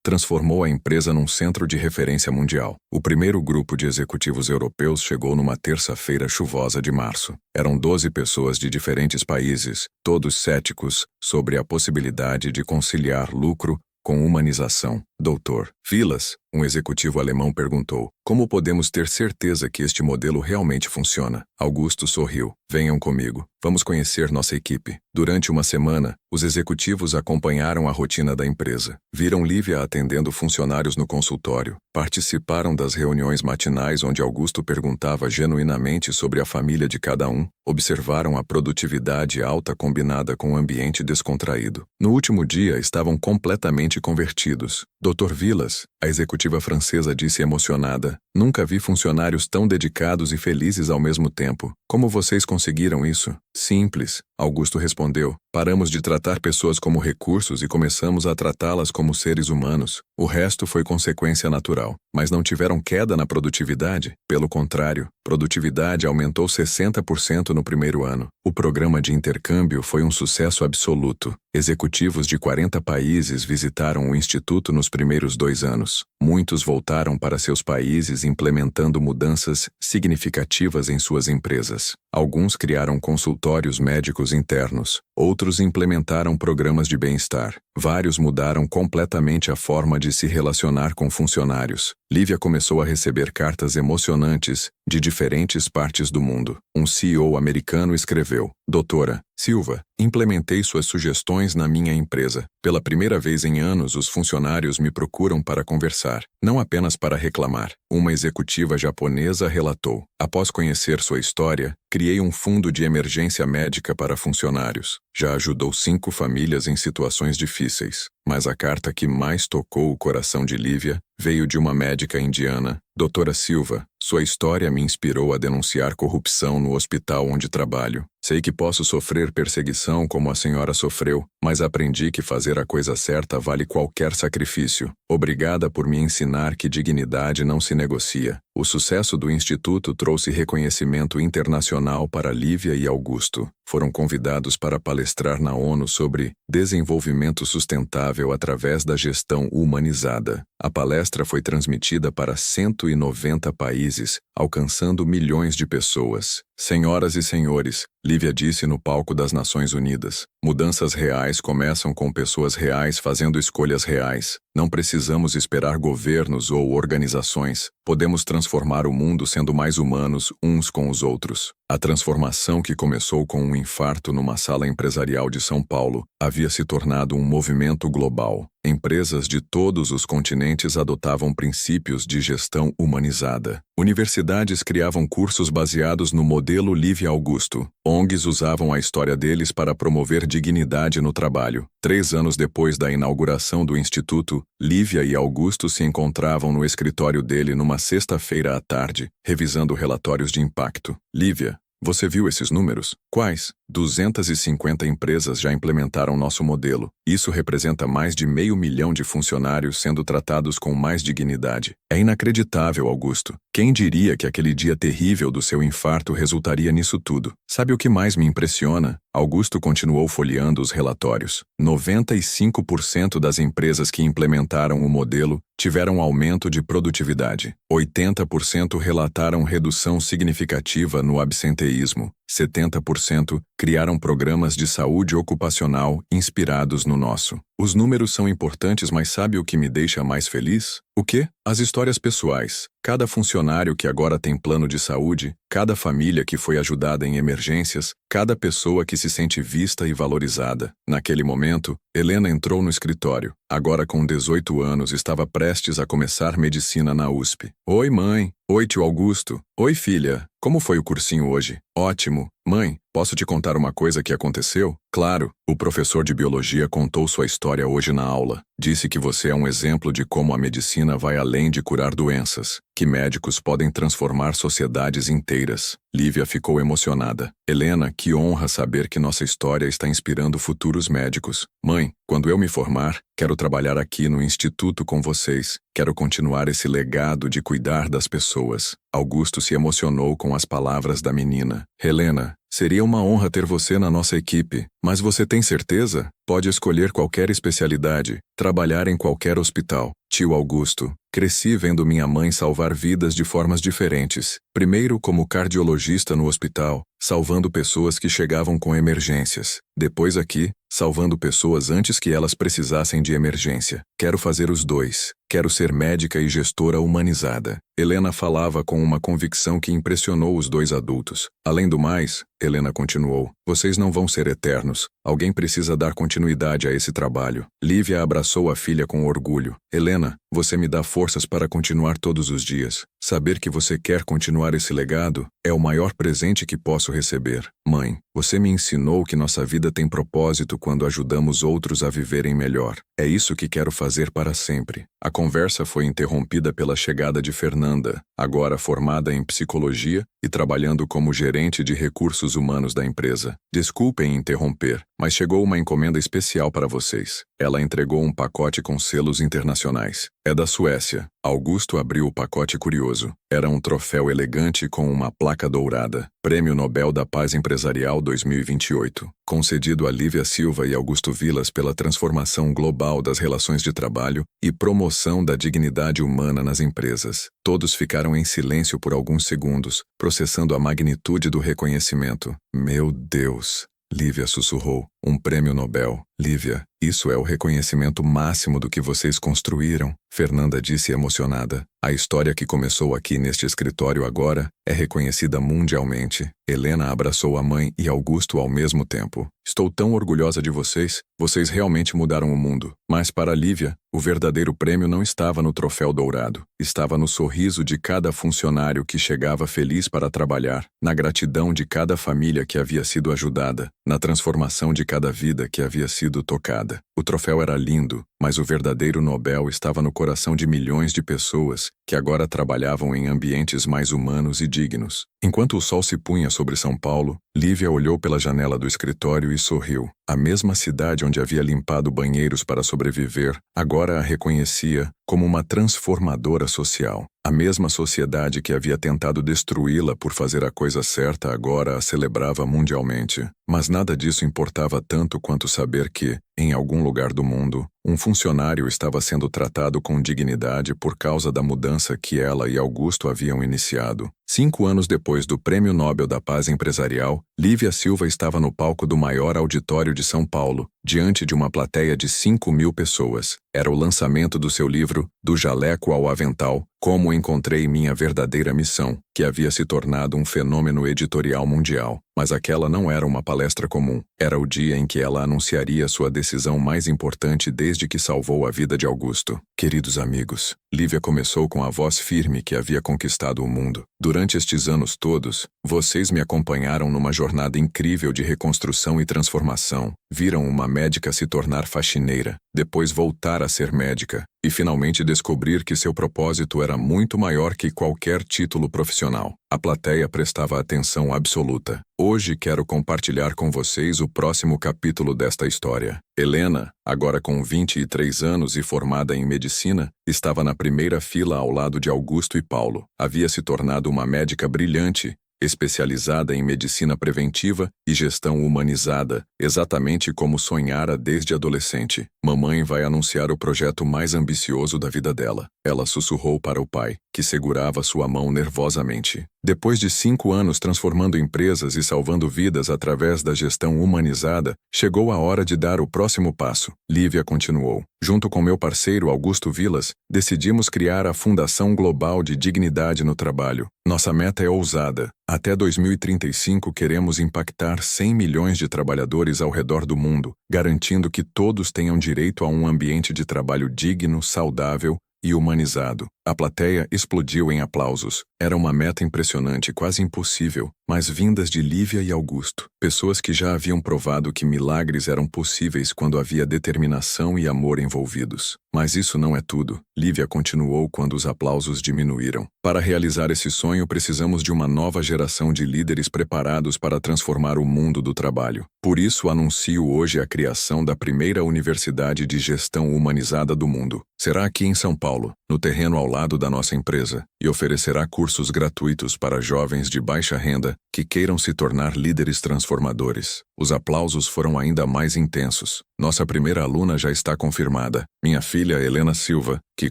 transformou a empresa num centro de referência mundial. O primeiro grupo de executivos europeus chegou numa terça-feira chuvosa de março. Eram 12 pessoas de diferentes países, todos céticos sobre a possibilidade de conciliar lucro com humanização. Dr. Vilas, um executivo alemão, perguntou: como podemos ter certeza que este modelo realmente funciona? Augusto sorriu. Venham comigo. Vamos conhecer nossa equipe. Durante uma semana, os executivos acompanharam a rotina da empresa. Viram Lívia atendendo funcionários no consultório. Participaram das reuniões matinais onde Augusto perguntava genuinamente sobre a família de cada um. Observaram a produtividade alta combinada com um ambiente descontraído. No último dia, estavam completamente convertidos. Dr. Vilas, a executiva francesa, disse emocionada: nunca vi funcionários tão dedicados e felizes ao mesmo tempo. Como vocês conseguiram isso? Simples, Augusto respondeu. Paramos de tratar pessoas como recursos e começamos a tratá-las como seres humanos. O resto foi consequência natural. Mas não tiveram queda na produtividade? Pelo contrário, produtividade aumentou 60% no primeiro ano. O programa de intercâmbio foi um sucesso absoluto. Executivos de 40 países visitaram o Instituto nos primeiros 2 anos. Muitos voltaram para seus países implementando mudanças significativas em suas empresas. Alguns criaram consultórios médicos internos. Outros implementaram programas de bem-estar. Vários mudaram completamente a forma de se relacionar com funcionários. Lívia começou a receber cartas emocionantes de diferentes partes do mundo. Um CEO americano escreveu: Doutora Silva, implementei suas sugestões na minha empresa. Pela primeira vez em anos, os funcionários me procuram para conversar, não apenas para reclamar. Uma executiva japonesa relatou: após conhecer sua história, criei um fundo de emergência médica para funcionários. Já ajudou 5 famílias em situações difíceis. Mas a carta que mais tocou o coração de Lívia veio de uma médica indiana. Doutora Silva, sua história me inspirou a denunciar corrupção no hospital onde trabalho. Sei que posso sofrer perseguição como a senhora sofreu, mas aprendi que fazer a coisa certa vale qualquer sacrifício. Obrigada por me ensinar que dignidade não se negocia. O sucesso do Instituto trouxe reconhecimento internacional para Lívia e Augusto. Foram convidados para palestrar na ONU sobre desenvolvimento sustentável através da gestão humanizada. A palestra foi transmitida para 190 países, alcançando milhões de pessoas. Senhoras e senhores, Lívia disse no palco das Nações Unidas, mudanças reais começam com pessoas reais fazendo escolhas reais. Não precisamos esperar governos ou organizações. Podemos transformar o mundo sendo mais humanos uns com os outros. A transformação que começou com um infarto numa sala empresarial de São Paulo havia se tornado um movimento global. Empresas de todos os continentes adotavam princípios de gestão humanizada. Universidades criavam cursos baseados no modelo Lívia Augusto. ONGs usavam a história deles para promover dignidade no trabalho. 3 anos depois da inauguração do Instituto, Lívia e Augusto se encontravam no escritório dele numa sexta-feira à tarde, revisando relatórios de impacto. Lívia, você viu esses números? Quais? 250 empresas já implementaram nosso modelo. Isso representa mais de 500 mil de funcionários sendo tratados com mais dignidade. É inacreditável, Augusto. Quem diria que aquele dia terrível do seu infarto resultaria nisso tudo? Sabe o que mais me impressiona? Augusto continuou folheando os relatórios. 95% das empresas que implementaram o modelo tiveram aumento de produtividade. 80% relataram redução significativa no absenteísmo. 70% criaram programas de saúde ocupacional inspirados no nosso. Os números são importantes, mas sabe o que me deixa mais feliz? O quê? As histórias pessoais. Cada funcionário que agora tem plano de saúde, cada família que foi ajudada em emergências, cada pessoa que se sente vista e valorizada. Naquele momento, Helena entrou no escritório. Agora com 18 anos, estava prestes a começar medicina na USP. Oi, mãe. Oi, tio Augusto. Oi, filha. Como foi o cursinho hoje? Ótimo. Mãe, posso te contar uma coisa que aconteceu? Claro, o professor de biologia contou sua história hoje na aula. Disse que você é um exemplo de como a medicina vai além de curar doenças, que médicos podem transformar sociedades inteiras. Lívia ficou emocionada. Helena, que honra saber que nossa história está inspirando futuros médicos. Mãe, quando eu me formar, quero trabalhar aqui no Instituto com vocês. Quero continuar esse legado de cuidar das pessoas. Augusto se emocionou com as palavras da menina. Helena, seria uma honra ter você na nossa equipe. Mas você tem certeza? Pode escolher qualquer especialidade, trabalhar em qualquer hospital. Tio Augusto, cresci vendo minha mãe salvar vidas de formas diferentes. Primeiro como cardiologista no hospital, salvando pessoas que chegavam com emergências. Depois aqui, salvando pessoas antes que elas precisassem de emergência. Quero fazer os dois. Quero ser médica e gestora humanizada. Helena falava com uma convicção que impressionou os dois adultos. Além do mais, Helena continuou, vocês não vão ser eternos. Alguém precisa dar continuidade a esse trabalho. Lívia abraçou a filha com orgulho. Helena, você me dá forças para continuar todos os dias. Saber que você quer continuar esse legado é o maior presente que posso receber. Mãe, você me ensinou que nossa vida tem propósito quando ajudamos outros a viverem melhor. É isso que quero fazer para sempre. A conversa foi interrompida pela chegada de Fernanda, agora formada em psicologia e trabalhando como gerente de recursos humanos da empresa. Desculpem interromper, mas chegou uma encomenda especial para vocês. Ela entregou um pacote com selos internacionais. É da Suécia. Augusto abriu o pacote curioso. Era um troféu elegante com uma placa dourada. Prêmio Nobel da Paz Empresarial 2028. Concedido a Lívia Silva e Augusto Vilas pela transformação global das relações de trabalho e promoção da dignidade humana nas empresas. Todos ficaram em silêncio por alguns segundos, processando a magnitude do reconhecimento. Meu Deus! Lívia sussurrou. Um prêmio Nobel. Lívia, isso é o reconhecimento máximo do que vocês construíram, Fernanda disse emocionada. A história que começou aqui neste escritório agora é reconhecida mundialmente. Helena abraçou a mãe e Augusto ao mesmo tempo. Estou tão orgulhosa de vocês, vocês realmente mudaram o mundo. Mas para Lívia, o verdadeiro prêmio não estava no troféu dourado. Estava no sorriso de cada funcionário que chegava feliz para trabalhar, na gratidão de cada família que havia sido ajudada, na transformação de cada vida que havia sido tocada. O troféu era lindo, mas o verdadeiro Nobel estava no coração de milhões de pessoas que agora trabalhavam em ambientes mais humanos e dignos. Enquanto o sol se punha sobre São Paulo, Lívia olhou pela janela do escritório e sorriu. A mesma cidade onde havia limpado banheiros para sobreviver, agora a reconhecia como uma transformadora social. A mesma sociedade que havia tentado destruí-la por fazer a coisa certa agora a celebrava mundialmente. Mas nada disso importava tanto quanto saber que, em algum lugar do mundo, um funcionário estava sendo tratado com dignidade por causa da mudança que ela e Augusto haviam iniciado. 5 anos depois do Prêmio Nobel da Paz Empresarial, Lívia Silva estava no palco do maior auditório de São Paulo, diante de uma plateia de 5.000 pessoas. Era o lançamento do seu livro, Do Jaleco ao Avental, Como Encontrei Minha Verdadeira Missão, que havia se tornado um fenômeno editorial mundial. Mas aquela não era uma palestra comum. Era o dia em que ela anunciaria sua decisão mais importante desde que salvou a vida de Augusto. Queridos amigos, Lívia começou com a voz firme que havia conquistado o mundo. Durante estes anos todos, vocês me acompanharam numa jornada incrível de reconstrução e transformação. Viram uma médica se tornar faxineira, depois voltar a ser médica, e finalmente descobrir que seu propósito era muito maior que qualquer título profissional. A plateia prestava atenção absoluta. Hoje quero compartilhar com vocês o próximo capítulo desta história. Helena, agora com 23 anos e formada em medicina, estava na primeira fila ao lado de Augusto e Paulo. Havia se tornado uma médica brilhante, especializada em medicina preventiva e gestão humanizada, exatamente como sonhara desde adolescente. Mamãe vai anunciar o projeto mais ambicioso da vida dela. Ela sussurrou para o pai, que segurava sua mão nervosamente. Depois de 5 anos transformando empresas e salvando vidas através da gestão humanizada, chegou a hora de dar o próximo passo. Lívia continuou. Junto com meu parceiro Augusto Vilas, decidimos criar a Fundação Global de Dignidade no Trabalho. Nossa meta é ousada. Até 2035 queremos impactar 100 milhões de trabalhadores ao redor do mundo, garantindo que todos tenham direito a um ambiente de trabalho digno, saudável e humanizado. A plateia explodiu em aplausos. Era uma meta impressionante, quase impossível, mas vindas de Lívia e Augusto. Pessoas que já haviam provado que milagres eram possíveis quando havia determinação e amor envolvidos. Mas isso não é tudo. Lívia continuou quando os aplausos diminuíram. Para realizar esse sonho, precisamos de uma nova geração de líderes preparados para transformar o mundo do trabalho. Por isso, anuncio hoje a criação da primeira universidade de gestão humanizada do mundo. Será aqui em São Paulo, no terreno ao lado da nossa empresa, e oferecerá cursos gratuitos para jovens de baixa renda que queiram se tornar líderes transformadores. Os aplausos foram ainda mais intensos. Nossa primeira aluna já está confirmada, minha filha Helena Silva, que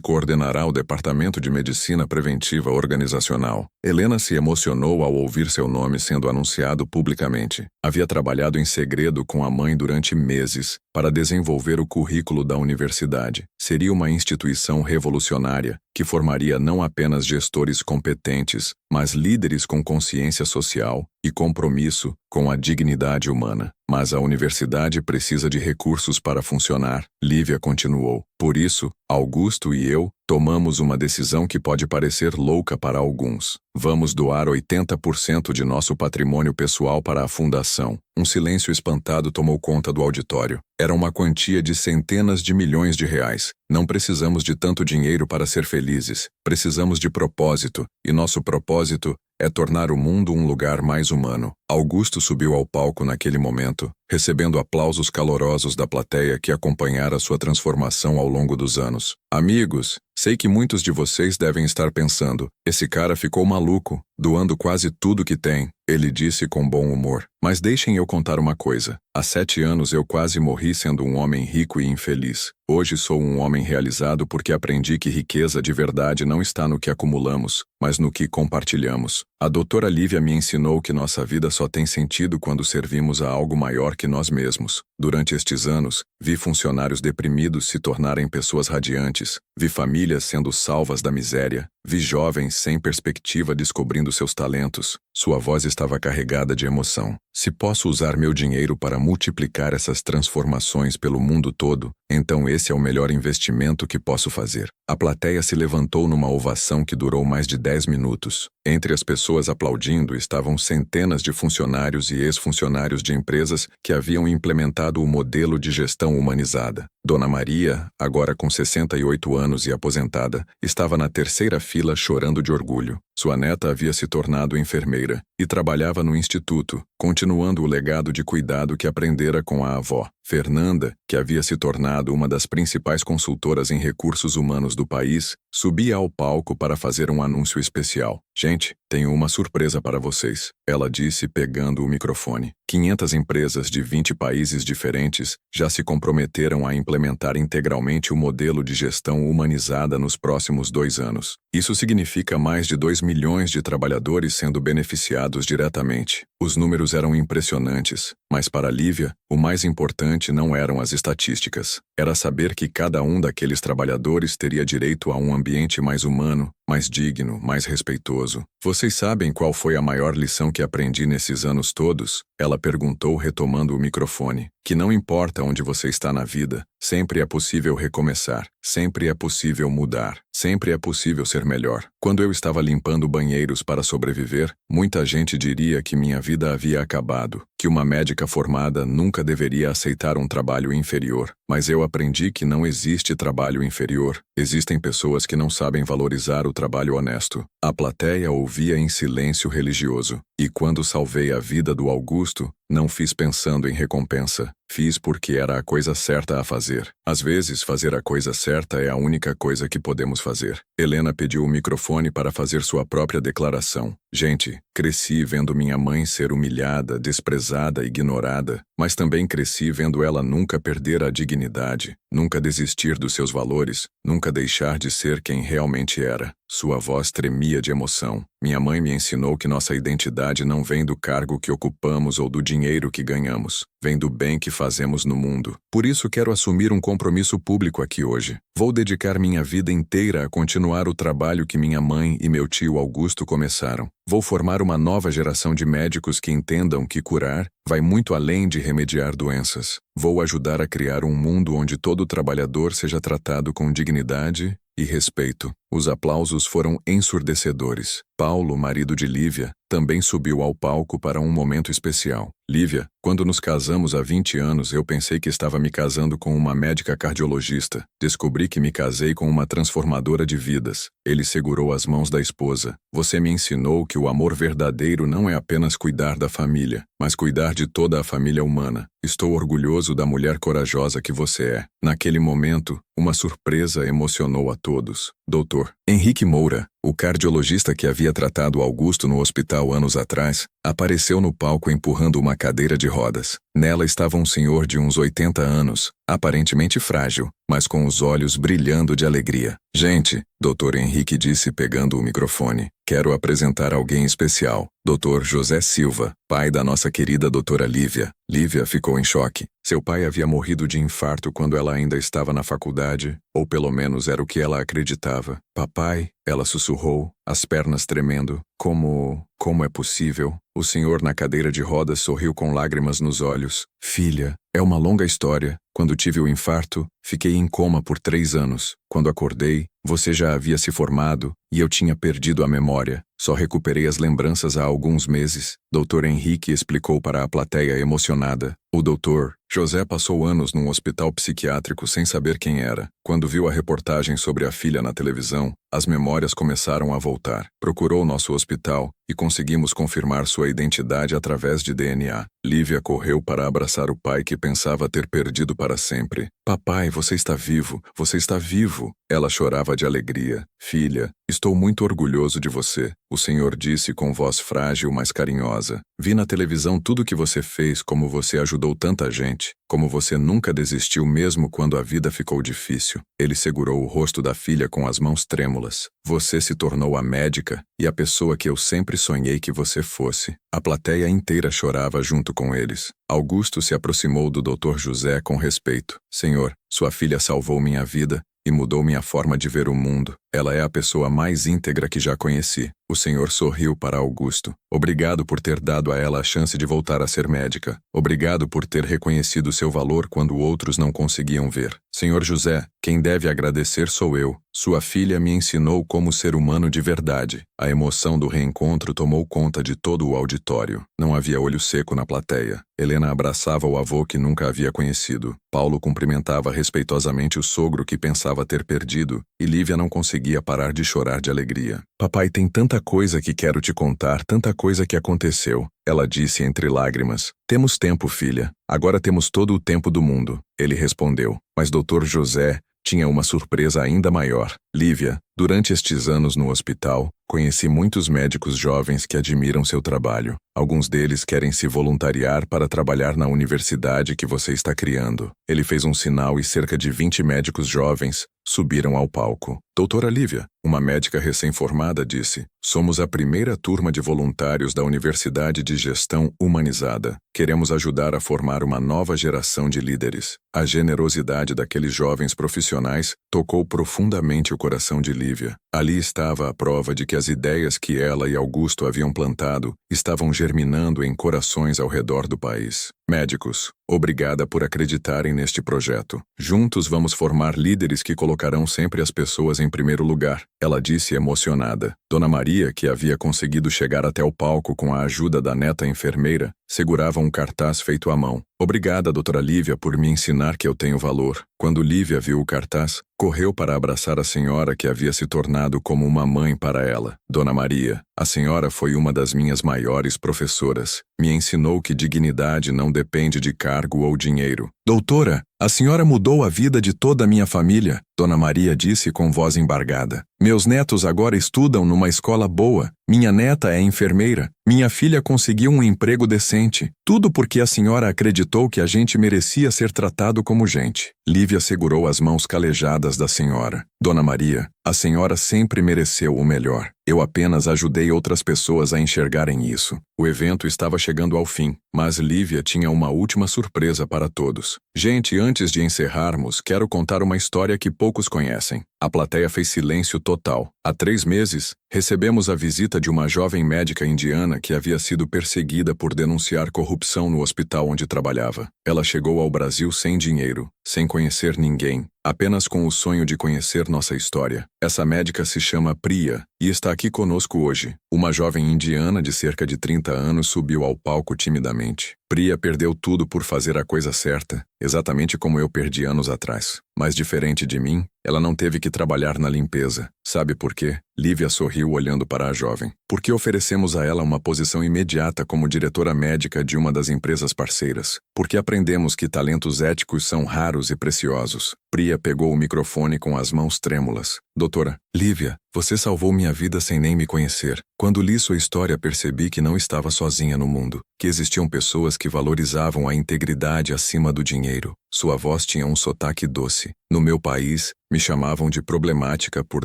coordenará o Departamento de Medicina Preventiva Organizacional. Helena se emocionou ao ouvir seu nome sendo anunciado publicamente. Havia trabalhado em segredo com a mãe durante meses para desenvolver o currículo da universidade. Seria uma instituição revolucionária que formaria não apenas gestores competentes, mas líderes com consciência social e compromisso com a dignidade humana. Mas a universidade precisa de recursos para funcionar, Lívia continuou. Por isso, Augusto e eu tomamos uma decisão que pode parecer louca para alguns. Vamos doar 80% de nosso patrimônio pessoal para a fundação. Um silêncio espantado tomou conta do auditório. Era uma quantia de centenas de milhões de reais. Não precisamos de tanto dinheiro para ser felizes. Precisamos de propósito, e nosso propósito é tornar o mundo um lugar mais humano. Augusto subiu ao palco naquele momento, recebendo aplausos calorosos da plateia que acompanhara sua transformação ao longo dos anos. Amigos, Sei que muitos de vocês devem estar pensando, esse cara ficou maluco, doando quase tudo que tem, ele disse com bom humor. Mas deixem eu contar uma coisa. Há 7 anos eu quase morri sendo um homem rico e infeliz. Hoje sou um homem realizado porque aprendi que riqueza de verdade não está no que acumulamos, mas no que compartilhamos. A doutora Lívia me ensinou que nossa vida só tem sentido quando servimos a algo maior que nós mesmos. Durante estes anos, vi funcionários deprimidos se tornarem pessoas radiantes, vi famílias sendo salvas da miséria, vi jovens sem perspectiva descobrindo seus talentos. Sua voz estava carregada de emoção. Se posso usar meu dinheiro para multiplicar essas transformações pelo mundo todo, então esse é o melhor investimento que posso fazer. A plateia se levantou numa ovação que durou mais de 10 minutos. Entre as pessoas aplaudindo estavam centenas de funcionários e ex-funcionários de empresas que haviam implementado o modelo de gestão humanizada. Dona Maria, agora com 68 anos e aposentada, estava na terceira fila chorando de orgulho. Sua neta havia se tornado enfermeira e trabalhava no instituto, continuando o legado de cuidado que aprendera com a avó. Fernanda, que havia se tornado uma das principais consultoras em recursos humanos do país, subia ao palco para fazer um anúncio especial. Gente, tenho uma surpresa para vocês, ela disse pegando o microfone. 500 empresas de 20 países diferentes já se comprometeram a implementar integralmente o modelo de gestão humanizada nos próximos 2 anos. Isso significa mais de 2 milhões de trabalhadores sendo beneficiados diretamente. Os números eram impressionantes, mas para Lívia, o mais importante não eram as estatísticas. Era saber que cada um daqueles trabalhadores teria direito a um ambiente mais humano, mais digno, mais respeitoso. Vocês sabem qual foi a maior lição que aprendi nesses anos todos? Ela perguntou retomando o microfone. Que não importa onde você está na vida, sempre é possível recomeçar, sempre é possível mudar, sempre é possível ser melhor. Quando eu estava limpando banheiros para sobreviver, muita gente diria que minha vida havia acabado, que uma médica formada nunca deveria aceitar um trabalho inferior. Mas eu aprendi que não existe trabalho inferior, existem pessoas que não sabem valorizar o trabalho honesto. A plateia ouvia em silêncio religioso, e quando salvei a vida do Augusto, não fiz pensando em recompensa, fiz porque era a coisa certa a fazer. Às vezes, fazer a coisa certa é a única coisa que podemos fazer. Helena pediu o microfone para fazer sua própria declaração. Gente, cresci vendo minha mãe ser humilhada, desprezada, ignorada, mas também cresci vendo ela nunca perder a dignidade, nunca desistir dos seus valores, nunca deixar de ser quem realmente era. Sua voz tremia de emoção. Minha mãe me ensinou que nossa identidade não vem do cargo que ocupamos ou do dinheiro que ganhamos. Vem do bem que fazemos no mundo. Por isso quero assumir um compromisso público aqui hoje. Vou dedicar minha vida inteira a continuar o trabalho que minha mãe e meu tio Augusto começaram. Vou formar uma nova geração de médicos que entendam que curar vai muito além de remediar doenças. Vou ajudar a criar um mundo onde todo trabalhador seja tratado com dignidade e respeito. Os aplausos foram ensurdecedores. Paulo, marido de Lívia, também subiu ao palco para um momento especial. Lívia, quando nos casamos há 20 anos, eu pensei que estava me casando com uma médica cardiologista. Descobri que me casei com uma transformadora de vidas. Ele segurou as mãos da esposa. Você me ensinou que o amor verdadeiro não é apenas cuidar da família, mas cuidar de toda a família humana. Estou orgulhoso da mulher corajosa que você é. Naquele momento, uma surpresa emocionou a todos. Dr. Henrique Moura, o cardiologista que havia tratado Augusto no hospital anos atrás, apareceu no palco empurrando uma cadeira de rodas. Nela estava um senhor de uns 80 anos, aparentemente frágil, mas com os olhos brilhando de alegria. Gente, Dr. Henrique disse pegando o microfone, quero apresentar alguém especial. Dr. José Silva, pai da nossa querida doutora Lívia. Lívia ficou em choque. Seu pai havia morrido de infarto quando ela ainda estava na faculdade, ou pelo menos era o que ela acreditava. Papai, ela sussurrou, as pernas tremendo. Como é possível? O senhor na cadeira de rodas sorriu com lágrimas nos olhos. Filha, é uma longa história. Quando tive o infarto, fiquei em coma por 3 anos. Quando acordei, você já havia se formado e eu tinha perdido a memória. Só recuperei as lembranças há alguns meses. Dr. Henrique explicou para a plateia emocionada. O doutor José passou anos num hospital psiquiátrico sem saber quem era. Quando viu a reportagem sobre a filha na televisão, as memórias começaram a voltar. Procurou nosso hospital e conseguimos confirmar sua identidade através de DNA. Lívia correu para abraçar o pai que pensava ter perdido para sempre. Papai, você está vivo, você está vivo. Ela chorava de alegria. Filha, estou muito orgulhoso de você, o senhor disse com voz frágil, mas carinhosa. Vi na televisão tudo o que você fez, como você ajudou tanta gente, como você nunca desistiu mesmo quando a vida ficou difícil. Ele segurou o rosto da filha com as mãos trêmulas. Você se tornou a médica e a pessoa que eu sempre sonhei que você fosse. A plateia inteira chorava junto com eles. Augusto se aproximou do Dr. José com respeito. Senhor, sua filha salvou minha vida e mudou minha forma de ver o mundo. Ela é a pessoa mais íntegra que já conheci. O senhor sorriu para Augusto. Obrigado por ter dado a ela a chance de voltar a ser médica. Obrigado por ter reconhecido seu valor quando outros não conseguiam ver. Senhor José, quem deve agradecer sou eu. Sua filha me ensinou como ser humano de verdade. A emoção do reencontro tomou conta de todo o auditório. Não havia olho seco na plateia. Helena abraçava o avô que nunca havia conhecido. Paulo cumprimentava respeitosamente o sogro que pensava ter perdido, e Lívia não conseguia parar de chorar de alegria. Papai, tem tanta coisa que quero te contar, tanta coisa que aconteceu, ela disse entre lágrimas. Temos tempo, filha. Agora temos todo o tempo do mundo. Ele respondeu. Mas Dr. José tinha uma surpresa ainda maior. Lívia, durante estes anos no hospital, conheci muitos médicos jovens que admiram seu trabalho. Alguns deles querem se voluntariar para trabalhar na universidade que você está criando. Ele fez um sinal e cerca de 20 médicos jovens subiram ao palco. Doutora Lívia, uma médica recém-formada, disse: somos a primeira turma de voluntários da Universidade de Gestão Humanizada. Queremos ajudar a formar uma nova geração de líderes. A generosidade daqueles jovens profissionais tocou profundamente o coração de Lívia. Ali estava a prova de que as ideias que ela e Augusto haviam plantado estavam germinando em corações ao redor do país. Médicos, obrigada por acreditarem neste projeto. Juntos vamos formar líderes que colocarão sempre as pessoas em primeiro lugar, ela disse emocionada. Dona Maria, que havia conseguido chegar até o palco com a ajuda da neta enfermeira, segurava um cartaz feito à mão. Obrigada, doutora Lívia, por me ensinar que eu tenho valor. Quando Lívia viu o cartaz, correu para abraçar a senhora que havia se tornado como uma mãe para ela. Dona Maria, a senhora foi uma das minhas maiores professoras. Me ensinou que dignidade não depende de cargo ou dinheiro. Doutora, a senhora mudou a vida de toda a minha família, Dona Maria disse com voz embargada. Meus netos agora estudam numa escola boa. Minha neta é enfermeira. Minha filha conseguiu um emprego decente. Tudo porque a senhora acreditou que a gente merecia ser tratado como gente. Lívia segurou as mãos calejadas da senhora. Dona Maria, a senhora sempre mereceu o melhor. Eu apenas ajudei outras pessoas a enxergarem isso. O evento estava chegando ao fim, mas Lívia tinha uma última surpresa para todos. Gente, antes de encerrarmos, quero contar uma história que poucos conhecem. A plateia fez silêncio total. Há 3 meses, recebemos a visita de uma jovem médica indiana que havia sido perseguida por denunciar corrupção no hospital onde trabalhava. Ela chegou ao Brasil sem dinheiro, sem conhecer ninguém, apenas com o sonho de conhecer nossa história. Essa médica se chama Priya e está aqui conosco hoje. Uma jovem indiana de cerca de 30 anos subiu ao palco timidamente. Priya perdeu tudo por fazer a coisa certa, exatamente como eu perdi anos atrás. Mas diferente de mim, ela não teve que trabalhar na limpeza. Sabe por quê? Lívia sorriu olhando para a jovem. Porque oferecemos a ela uma posição imediata como diretora médica de uma das empresas parceiras. Porque aprendemos que talentos éticos são raros e preciosos. Priya pegou o microfone com as mãos trêmulas. Doutora, Lívia, você salvou minha vida sem nem me conhecer. Quando li sua história, percebi que não estava sozinha no mundo, que existiam pessoas que valorizavam a integridade acima do dinheiro. Sua voz tinha um sotaque doce. No meu país, me chamavam de problemática por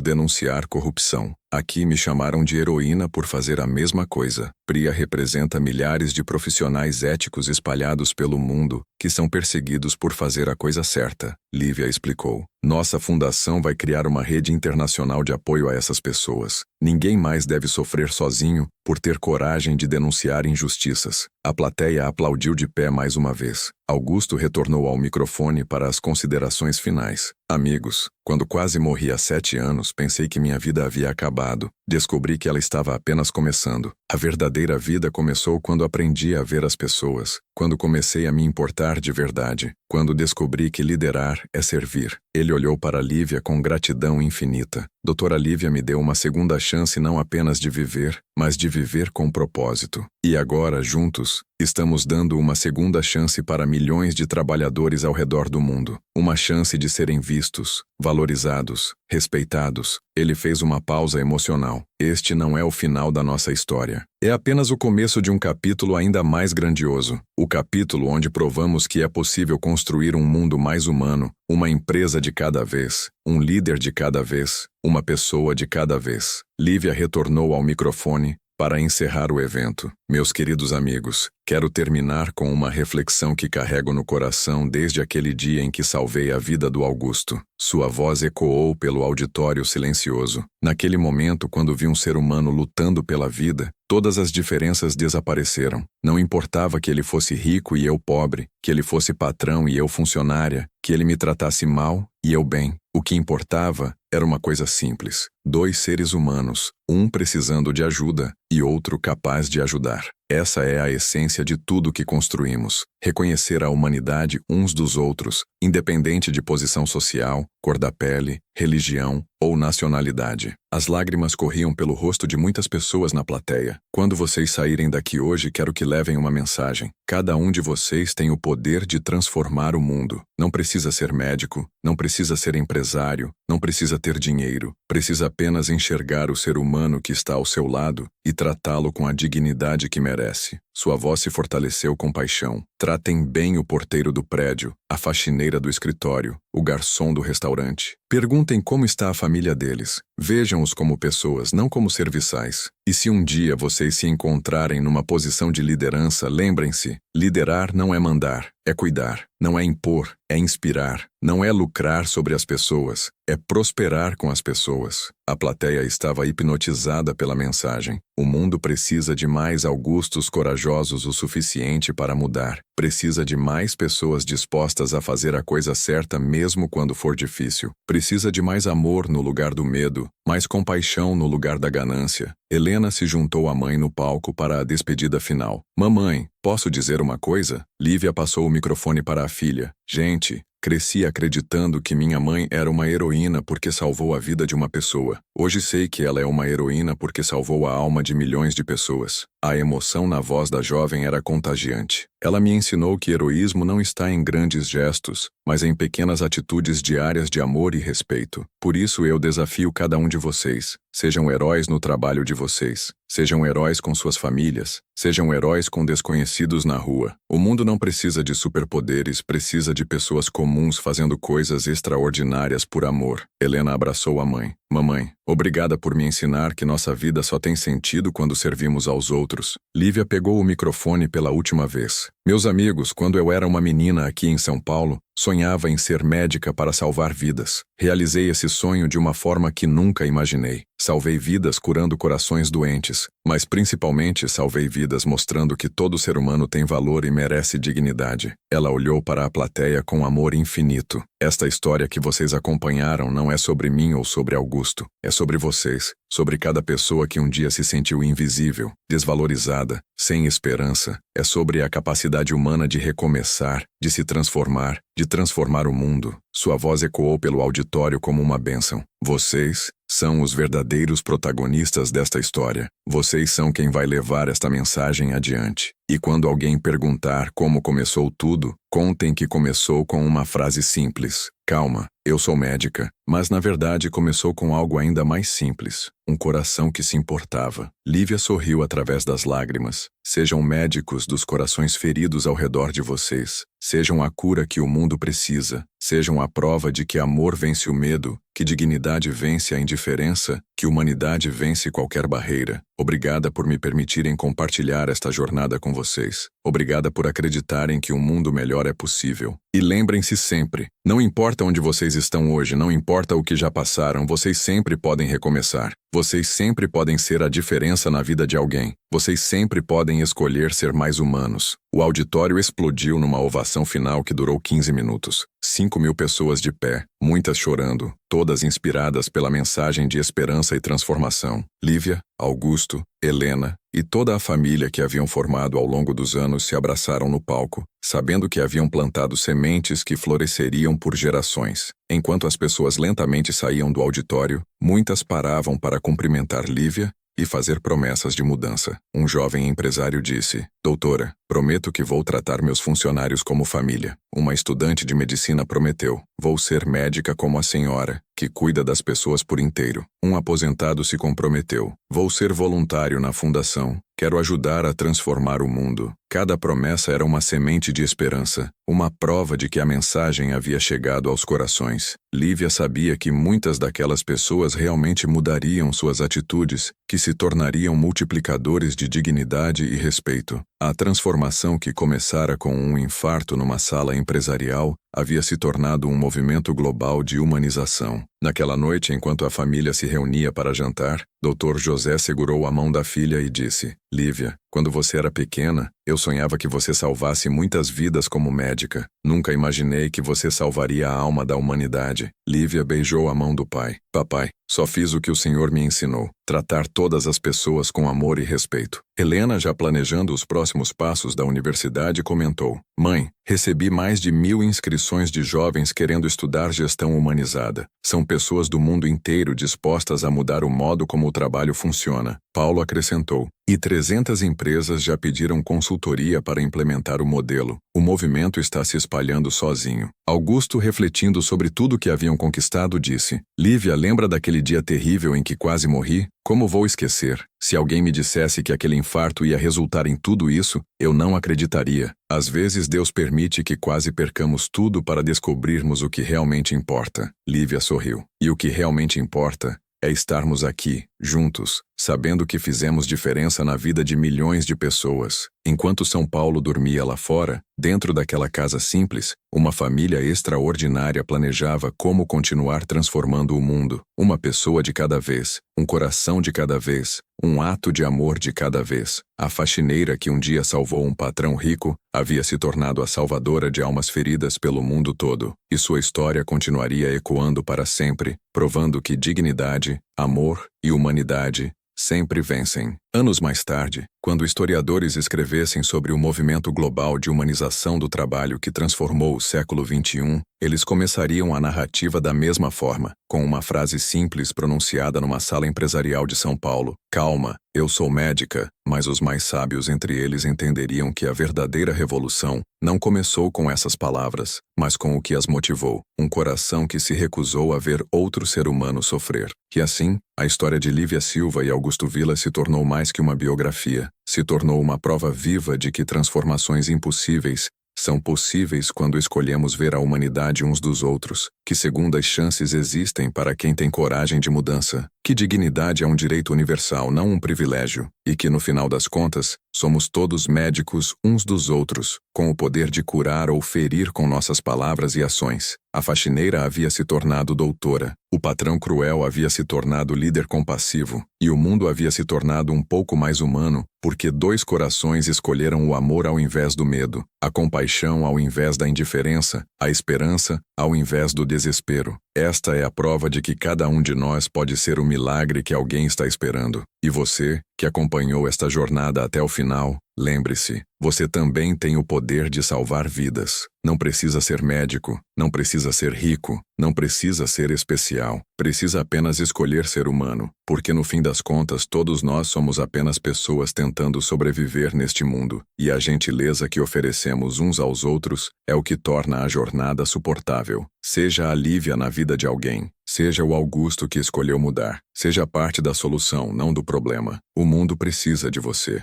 denunciar corrupção. Aqui me chamaram de heroína por fazer a mesma coisa. Priya representa milhares de profissionais éticos espalhados pelo mundo que são perseguidos por fazer a coisa certa, Lívia explicou. Nossa fundação vai criar uma rede internacional de apoio a essas pessoas. Ninguém mais deve sofrer sozinho por ter coragem de denunciar injustiças. A plateia aplaudiu de pé mais uma vez. Augusto retornou ao microfone para as considerações finais. Amigos, quando quase morri há 7 anos, pensei que minha vida havia acabado. Descobri que ela estava apenas começando. A verdadeira vida começou quando aprendi a ver as pessoas, quando comecei a me importar de verdade, quando descobri que liderar é servir. Ele olhou para Lívia com gratidão infinita. Doutora Lívia me deu uma segunda chance não apenas de viver, mas de viver com propósito. E agora, juntos, estamos dando uma segunda chance para milhões de trabalhadores ao redor do mundo. Uma chance de serem vistos, valorizados, respeitados. Ele fez uma pausa emocional. Este não é o final da nossa história. É apenas o começo de um capítulo ainda mais grandioso. O capítulo onde provamos que é possível construir um mundo mais humano, uma empresa de cada vez, um líder de cada vez, uma pessoa de cada vez. Lívia retornou ao microfone para encerrar o evento. Meus queridos amigos, quero terminar com uma reflexão que carrego no coração desde aquele dia em que salvei a vida do Augusto. Sua voz ecoou pelo auditório silencioso. Naquele momento, quando vi um ser humano lutando pela vida, todas as diferenças desapareceram. Não importava que ele fosse rico e eu pobre, que ele fosse patrão e eu funcionária, que ele me tratasse mal e eu bem. O que importava era uma coisa simples: dois seres humanos, um precisando de ajuda e outro capaz de ajudar. Essa é a essência de tudo que construímos. Reconhecer a humanidade uns dos outros, independente de posição social, cor da pele, religião ou nacionalidade. As lágrimas corriam pelo rosto de muitas pessoas na plateia. Quando vocês saírem daqui hoje, quero que levem uma mensagem. Cada um de vocês tem o poder de transformar o mundo. Não precisa ser médico, não precisa ser empresário, não precisa ter dinheiro. Precisa apenas enxergar o ser humano que está ao seu lado e tratá-lo com a dignidade que merece. Sua voz se fortaleceu com paixão. Tratem bem o porteiro do prédio, a faxineira do escritório, o garçom do restaurante. Perguntem como está a família deles. Vejam-os como pessoas, não como serviçais. E se um dia vocês se encontrarem numa posição de liderança, lembrem-se, liderar não é mandar, é cuidar. Não é impor, é inspirar. Não é lucrar sobre as pessoas, é prosperar com as pessoas. A plateia estava hipnotizada pela mensagem. O mundo precisa de mais Augustos corajosos o suficiente para mudar. Precisa de mais pessoas dispostas a fazer a coisa certa mesmo quando for difícil. Precisa de mais amor no lugar do medo, mais compaixão no lugar da ganância. Helena se juntou à mãe no palco para a despedida final. Mamãe, posso dizer uma coisa? Lívia passou o microfone para a filha. Gente, cresci acreditando que minha mãe era uma heroína porque salvou a vida de uma pessoa. Hoje sei que ela é uma heroína porque salvou a alma de milhões de pessoas. A emoção na voz da jovem era contagiante. Ela me ensinou que heroísmo não está em grandes gestos, mas em pequenas atitudes diárias de amor e respeito. Por isso eu desafio cada um de vocês. Sejam heróis no trabalho de vocês. Sejam heróis com suas famílias. Sejam heróis com desconhecidos na rua. O mundo não precisa de superpoderes, precisa de pessoas comuns fazendo coisas extraordinárias por amor. Helena abraçou a mãe. Mamãe, obrigada por me ensinar que nossa vida só tem sentido quando servimos aos outros. Lívia pegou o microfone pela última vez. Meus amigos, quando eu era uma menina aqui em São Paulo, sonhava em ser médica para salvar vidas. Realizei esse sonho de uma forma que nunca imaginei. Salvei vidas curando corações doentes, mas principalmente salvei vidas mostrando que todo ser humano tem valor e merece dignidade. Ela olhou para a plateia com amor infinito. Esta história que vocês acompanharam não é sobre mim ou sobre Augusto. É sobre vocês, sobre cada pessoa que um dia se sentiu invisível, desvalorizada, sem esperança. É sobre a capacidade humana de recomeçar, de se transformar, de transformar o mundo. Sua voz ecoou pelo auditório como uma bênção. Vocês são os verdadeiros protagonistas desta história. Vocês são quem vai levar esta mensagem adiante. E quando alguém perguntar como começou tudo, contem que começou com uma frase simples. Calma, eu sou médica. Mas na verdade começou com algo ainda mais simples. Um coração que se importava. Lívia sorriu através das lágrimas. Sejam médicos dos corações feridos ao redor de vocês. Sejam a cura que o mundo precisa. Sejam a prova de que amor vence o medo, que dignidade vence a indiferença, que humanidade vence qualquer barreira. Obrigada por me permitirem compartilhar esta jornada com vocês. Obrigada por acreditarem que um mundo melhor é possível. E lembrem-se sempre, não importa onde vocês estão hoje, não importa o que já passaram, vocês sempre podem recomeçar. Vocês sempre podem ser a diferença na vida de alguém. Vocês sempre podem escolher ser mais humanos. O auditório explodiu numa ovação final que durou 15 minutos. 5.000 pessoas de pé, muitas chorando, todas inspiradas pela mensagem de esperança e transformação. Lívia, Augusto, Helena e toda a família que haviam formado ao longo dos anos se abraçaram no palco, sabendo que haviam plantado sementes que floresceriam por gerações. Enquanto as pessoas lentamente saíam do auditório, muitas paravam para cumprimentar Lívia e fazer promessas de mudança. Um jovem empresário disse: "Doutora, prometo que vou tratar meus funcionários como família." Uma estudante de medicina prometeu: "Vou ser médica como a senhora, que cuida das pessoas por inteiro." Um aposentado se comprometeu: "Vou ser voluntário na fundação. Quero ajudar a transformar o mundo." Cada promessa era uma semente de esperança, uma prova de que a mensagem havia chegado aos corações. Lívia sabia que muitas daquelas pessoas realmente mudariam suas atitudes, que se tornariam multiplicadores de dignidade e respeito. A transformação que começara com um infarto numa sala empresarial havia se tornado um movimento global de humanização. Naquela noite, enquanto a família se reunia para jantar, Dr. José segurou a mão da filha e disse: "Lívia, quando você era pequena, eu sonhava que você salvasse muitas vidas como médica. Nunca imaginei que você salvaria a alma da humanidade." Lívia beijou a mão do pai. "Papai, só fiz o que o senhor me ensinou: tratar todas as pessoas com amor e respeito." Helena, já planejando os próximos passos da universidade, comentou: "Mãe, recebi mais de 1000 inscrições de jovens querendo estudar gestão humanizada. São pessoas do mundo inteiro dispostas a mudar o modo como o trabalho funciona." Paulo acrescentou: "E 300 empresas já pediram consultoria para implementar o modelo. O movimento está se espalhando sozinho." Augusto, refletindo sobre tudo que haviam conquistado, disse: "Lívia, lembra daquele dia terrível em que quase morri? Como vou esquecer? Se alguém me dissesse que aquele infarto ia resultar em tudo isso, eu não acreditaria. Às vezes Deus permite que quase percamos tudo para descobrirmos o que realmente importa." Lívia sorriu. "E o que realmente importa é estarmos aqui, juntos, sabendo que fizemos diferença na vida de milhões de pessoas." Enquanto São Paulo dormia lá fora, dentro daquela casa simples, uma família extraordinária planejava como continuar transformando o mundo. Uma pessoa de cada vez, um coração de cada vez, um ato de amor de cada vez. A faxineira que um dia salvou um patrão rico havia se tornado a salvadora de almas feridas pelo mundo todo, e sua história continuaria ecoando para sempre, provando que dignidade, amor e humanidade sempre vencem. Anos mais tarde, quando historiadores escrevessem sobre o movimento global de humanização do trabalho que transformou o século XXI, eles começariam a narrativa da mesma forma, com uma frase simples pronunciada numa sala empresarial de São Paulo: "Calma, eu sou médica." Mas os mais sábios entre eles entenderiam que a verdadeira revolução não começou com essas palavras, mas com o que as motivou: um coração que se recusou a ver outro ser humano sofrer. E assim, a história de Lívia Silva e Augusto Vilas se tornou mais que uma biografia, se tornou uma prova viva de que transformações impossíveis são possíveis quando escolhemos ver a humanidade uns dos outros, que segundas chances existem para quem tem coragem de mudança, que dignidade é um direito universal, não um privilégio, e que no final das contas, somos todos médicos uns dos outros, com o poder de curar ou ferir com nossas palavras e ações. A faxineira havia se tornado doutora, o patrão cruel havia se tornado líder compassivo, e o mundo havia se tornado um pouco mais humano, porque 2 corações escolheram o amor ao invés do medo, a compaixão ao invés da indiferença, a esperança ao invés do desespero. Esta é a prova de que cada um de nós pode ser o milagre que alguém está esperando. E você, que acompanhou esta jornada até o final, lembre-se, você também tem o poder de salvar vidas. Não precisa ser médico, não precisa ser rico, não precisa ser especial. Precisa apenas escolher ser humano, porque no fim das contas todos nós somos apenas pessoas tentando sobreviver neste mundo, e a gentileza que oferecemos uns aos outros é o que torna a jornada suportável. Seja a Lívia na vida de alguém, seja o Augusto que escolheu mudar, seja parte da solução, não do problema. O mundo precisa de você.